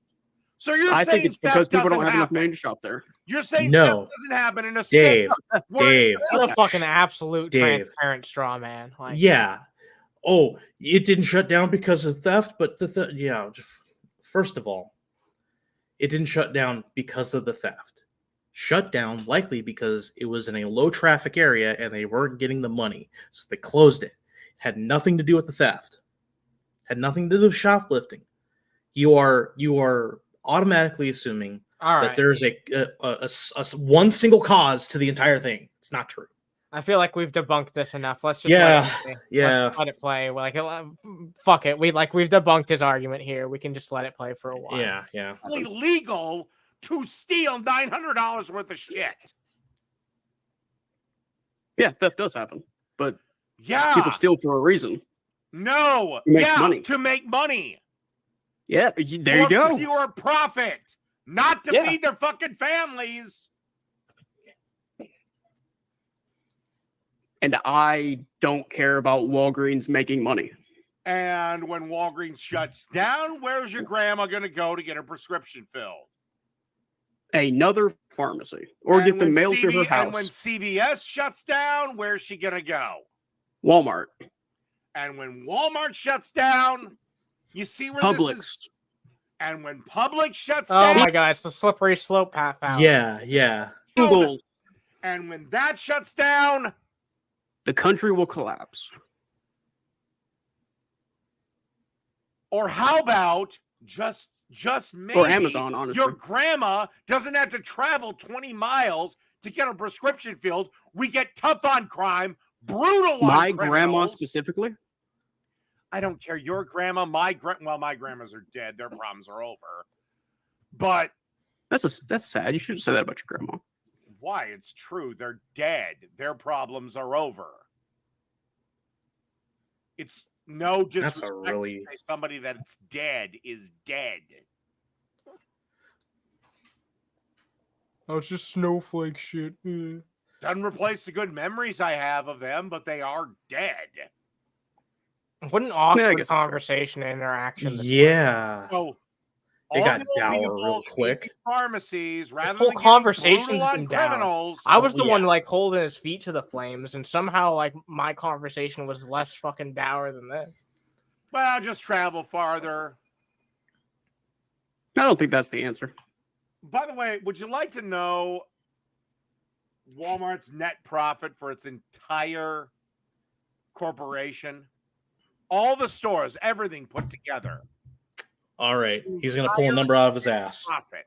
So you're I saying think it's because theft people don't doesn't have enough happen. money to shop there. You're saying No. theft doesn't happen in a state Dave, where Dave. What a fucking absolute Dave. transparent straw man. Like, Yeah. Oh, it didn't shut down because of theft, but first of all, it didn't shut down because of the theft. Shut down likely because it was in a low traffic area and they weren't getting the money, so they closed it. Had nothing to do with the theft. Had nothing to do with shoplifting. You are automatically assuming all that right. there's a one single cause to the entire thing. It's not true. I feel like we've debunked this enough. Let's just Yeah, let it play. We're like, fuck it. We've debunked his argument here. We can just let it play for a while. Yeah. it's legal to steal $900 worth of shit. Yeah, theft does happen, but Yeah. people steal for a reason. No. To make yeah, money. to make money. Yeah, there you For go. pure profit, not to Yeah. feed their fucking families. And I don't care about Walgreens making money. And when Walgreens shuts down, where's your grandma going to go to get her prescription filled? Another pharmacy, or get them mailed to her house. And when CVS shuts down, where's she going to go? Walmart, And when Walmart shuts down, you see where Publix. this is. And when Publix shuts Oh down, my god, it's the slippery slope path out. Yeah. Google, and when that shuts down, the country will collapse. or how about just maybe Or Amazon, honestly. your grandma doesn't have to travel 20 miles to get a prescription filled. We get tough on crime, brutal My on grandma criminals. specifically. I don't care. Your grandma, my grandmas are dead. Their problems are over. But That's sad. You shouldn't say that about your grandma. why? It's true. They're dead. Their problems are over. It's no disrespect That's a really- to say somebody that's dead is dead. Oh, it's just snowflake shit. Doesn't replace the good memories I have of them, but they are dead. What an I awkward guess that's fair. conversation and interaction. this was. Yeah. So It all got the old dour people real in quick. these pharmacies, rather whole than getting conversation's brutal on been dour. criminals, I was the Yeah. one like holding his feet to the flames, and somehow like my conversation was less fucking dour than this. well, just travel farther. I don't think that's the answer. By the way, would you like to know Walmart's net profit for its entire corporation? All the stores, everything put together. All right. He's going to pull a number out of his ass. Profit.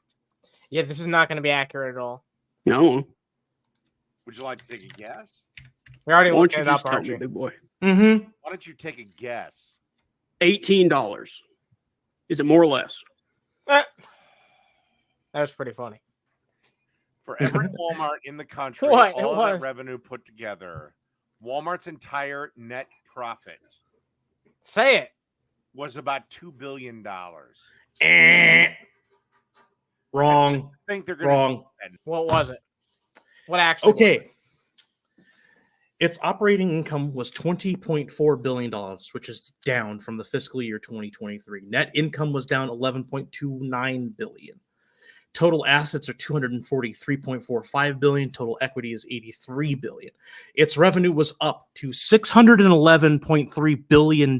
Yeah, this is not going to be accurate at all. No. Would you like to take a guess? We already Why don't looked you it up, just tell me, Archie. big boy? Mm-hmm. Why don't you take a guess? $18. Is it more or less? That was pretty funny. For every Walmart in the country, What? It all of was. that revenue put together, Walmart's entire net profit Say it. was about $2 billion. Wrong. I think they're going Wrong. What was it? What actually? Okay. Its operating income was $20.4 billion, which is down from the fiscal year 2023. Net income was down $11.29 billion. Total assets are $243.45 billion. Total equity is $83 billion. Its revenue was up to $611.3 billion.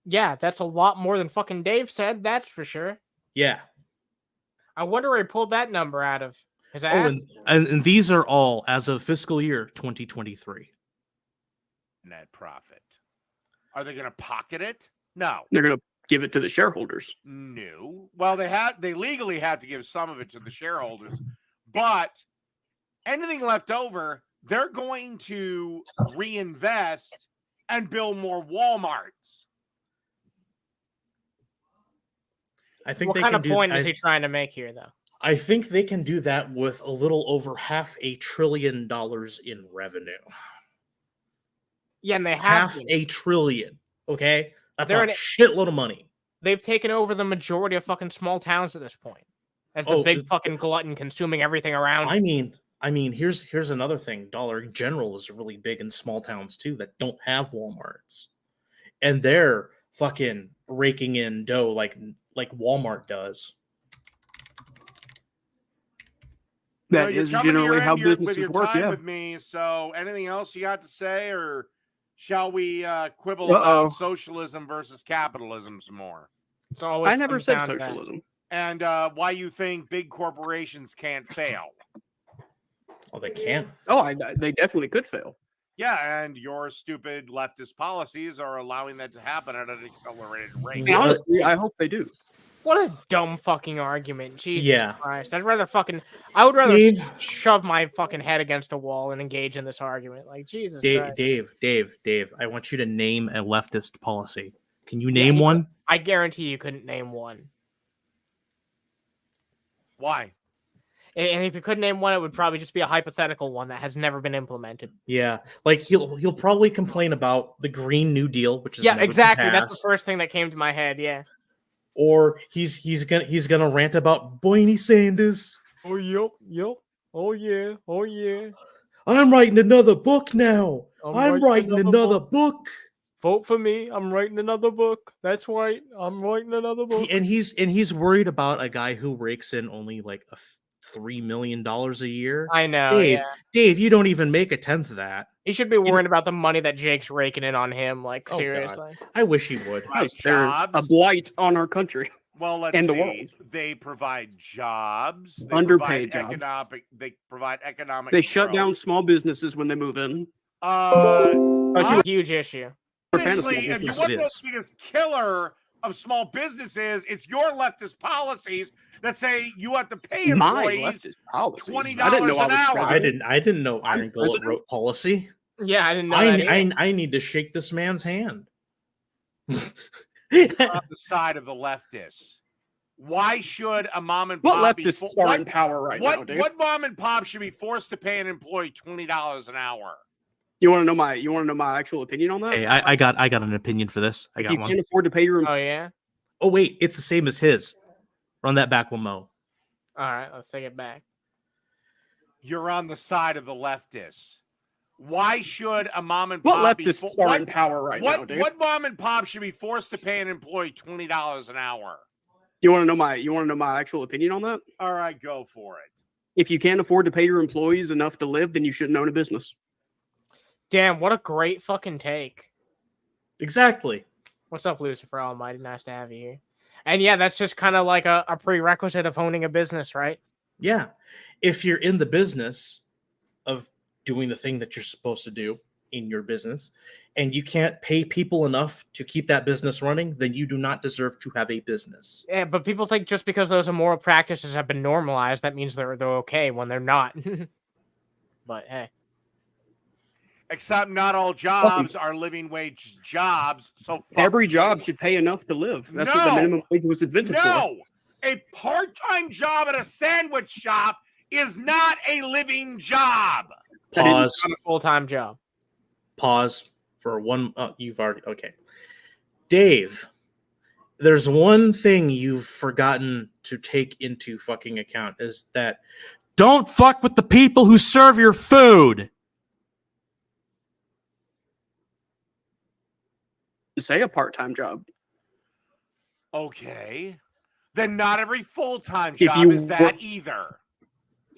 Yeah, that's a lot more than fucking Dave said, that's for sure. Yeah. I wonder where he pulled that number out of his Oh, ass. and these are all as of fiscal year 2023. Net profit. Are they going to pocket it? No. They're going to give it to the shareholders. No. Well, they legally have to give some of it to the shareholders, but anything left over, they're going to reinvest and build more Walmarts. I think What they kind can of do. point is he trying to make here, though? I think they can do that with a little over $500 billion in revenue. Yeah, and they have $500 billion. Okay, that's They're a in it- shitload of money. They've taken over the majority of fucking small towns at this point. As the big fucking glutton consuming everything around. I mean, here's another thing. Dollar General is really big in small towns too that don't have Walmarts, and they're fucking raking in dough like Walmart does. That You're is coming to generally your how end with businesses your work. time Yeah. with me. So, anything else you got to say, or shall we quibble Uh-oh. about socialism versus capitalism some more? It's always I never comes said down to that. socialism. And why you think big corporations can't fail? Oh, they can. Oh, they definitely could fail. Yeah, and your stupid leftist policies are allowing that to happen at an accelerated rate. Yeah. Honestly, I hope they do. What a dumb fucking argument. Jesus Yeah. Christ. I would rather Dave- shove my fucking head against a wall and engage in this argument. Like, Jesus Christ. Dave, I want you to name a leftist policy. Can you name one? I guarantee you couldn't name one. Why? And if you could name one, it would probably just be a hypothetical one that has never been implemented. Yeah, like he'll probably complain about the Green New Deal, which is Yeah, never been exactly. That's the passed. first thing that came to my head. Yeah. Or he's gonna rant about Bernie Sanders. Oh yep. Oh yeah. Oh yeah. I'm writing another book now. I'm I'm writing writing another another book. Vote for me. I'm writing another book. That's right. I'm writing another book. He's worried about a guy who rakes in only like $3 million a year. I know. Dave, Yeah. Dave, you don't even make a tenth of that. He should be worrying about the money that Jake's raking in on him. Like, Oh, God. seriously. I wish he would. Provide They're a jobs. blight on our country. Well, let's and the see. world. They provide jobs. They Underpaid provide jobs. They provide economic. They shut growth. down small businesses when they move in. That's a huge issue. Honestly, if you business. want It to know is. the biggest killer of small businesses, it's your leftist policies that say you have to pay My employees. leftist policies. $20 I didn't know I an was hour. president. I didn't know I'm Irongullet president. wrote policy. Yeah, I didn't know that either. I need to shake this man's hand. On the side of the leftists. Why should a mom and What pop be leftists are in power right now, dude? what mom and pop should be forced to pay an employee $20 an hour? You want to know my actual opinion on that? Hey, I got an opinion for this. I got you one. can't afford to pay your Oh, yeah? Oh wait, it's the same as his. Run that back one mo. All right, let's take it back. You're on the side of the leftists. Why should a mom and What pop be leftists are in power right now, dude? what mom and pop should be forced to pay an employee $20 an hour? You want to know my actual opinion on that? All right, go for it. If you can't afford to pay your employees enough to live, then you shouldn't own a business. Damn, what a great fucking take. Exactly. What's up, Lucifer Almighty? Nice to have you here. And yeah, that's just kind of like a prerequisite of owning a business, right? Yeah. If you're in the business of doing the thing that you're supposed to do in your business and you can't pay people enough to keep that business running, then you do not deserve to have a business. Yeah, but people think just because those immoral practices have been normalized, that means they're okay when they're not. But hey. Except not all jobs are living wage jobs. So fuck Every you. job should pay enough to live. That's what the No. minimum wage was invented for. No, a part-time job at a sandwich shop is not a living job. Pause. On a full-time job. Pause for one. You've already. Okay. Dave, there's one thing you've forgotten to take into fucking account is that Don't fuck with the people who serve your food. Say a part-time job. Okay. Then not every full-time If job you is that work- either.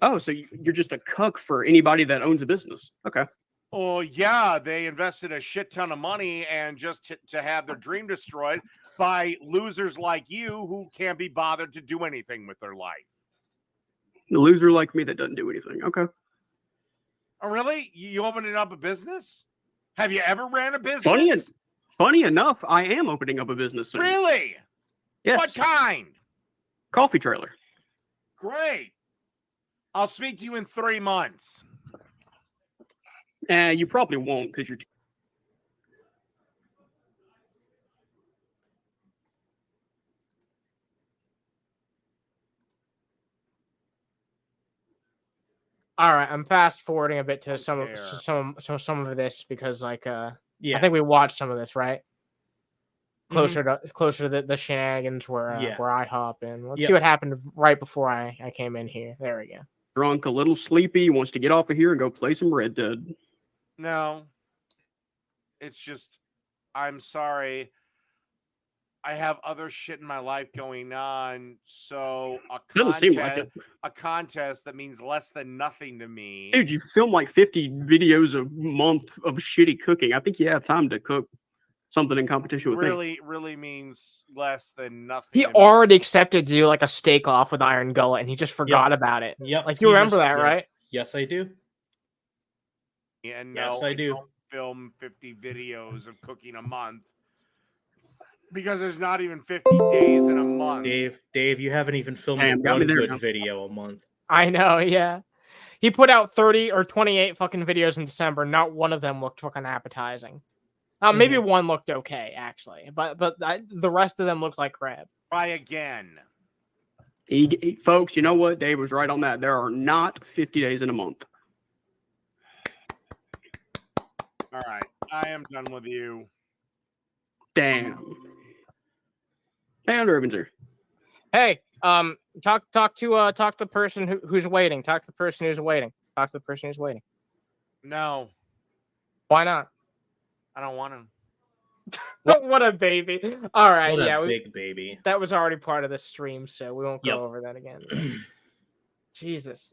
Oh, so you're just a cook for anybody that owns a business. Okay. Oh, yeah, they invested a shit ton of money and just to have their dream destroyed by losers like you who can't be bothered to do anything with their life. The loser like me that doesn't do anything. Okay. Oh, really? You opened up a business? Have you ever ran a business? Funny enough, I am opening up a business soon. Really? Yes. What kind? Coffee trailer. Great. I'll speak to you in 3 months. You probably won't because you're. All right, I'm fast forwarding a bit to some care. of this because like Yeah. I think we watched some of this, right? Mm-hmm. Closer to the shenanigans where Yeah. where I hop in. Let's Yep. see what happened right before I came in here. There we go. Drunk, a little sleepy, wants to get off of here and go play some Red Dead. No. It's just, I'm sorry. I have other shit in my life going on. So Doesn't seem like it. a contest that means less than nothing to me. Dude, you film like 50 videos a month of shitty cooking. I think you have time to cook something in competition with me. really means less than nothing. He to me. already accepted to do like a steak off with Irongullet, and he just forgot about it. Yep. Like you he remember just- that, yeah. right? Yes, I do. And Yes, no, I do. don't film 50 videos of cooking a month because there's not even 50 days in a month. Dave, you haven't even filmed Damn, got me one there good now. video a month. I know, yeah. He put out 30 or 28 fucking videos in December. Not one of them looked fucking appetizing. Maybe one looked okay, actually, but the rest of them looked like crap. Try again. Folks, you know what? Dave was right on that. There are not 50 days in a month. All right, I am done with you. Damn. Hey, Underhaven's here. Hey, talk to the person who's waiting. Talk to the person who's waiting. Talk to the person who's waiting. No, Why not? I don't want him. What a baby. All right, What a yeah, big baby. that was already part of the stream, so we won't go Yep. over that again. Jesus.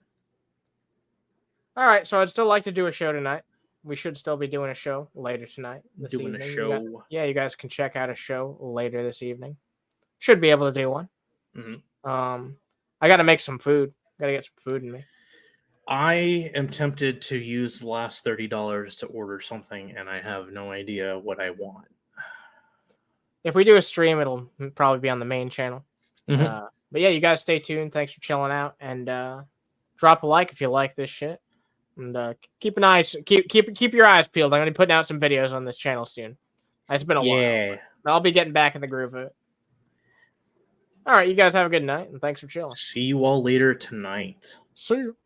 All right, so I'd still like to do a show tonight. We should still be doing a show later tonight. This Doing a evening. show. You guys can check out a show later this evening. Should be able to do one. Mhm. I got to make some food. Got to get some food in me. I am tempted to use the last $30 to order something, and I have no idea what I want. If we do a stream, it'll probably be on the main channel. Mhm. But yeah, you guys stay tuned. Thanks for chilling out, and drop a like if you like this shit. And keep your eyes peeled. I'm gonna be putting out some videos on this channel soon. It's been a while. Yeah. But I'll be getting back in the groove of it. All right, you guys have a good night, and thanks for chilling. See you all later tonight. See you.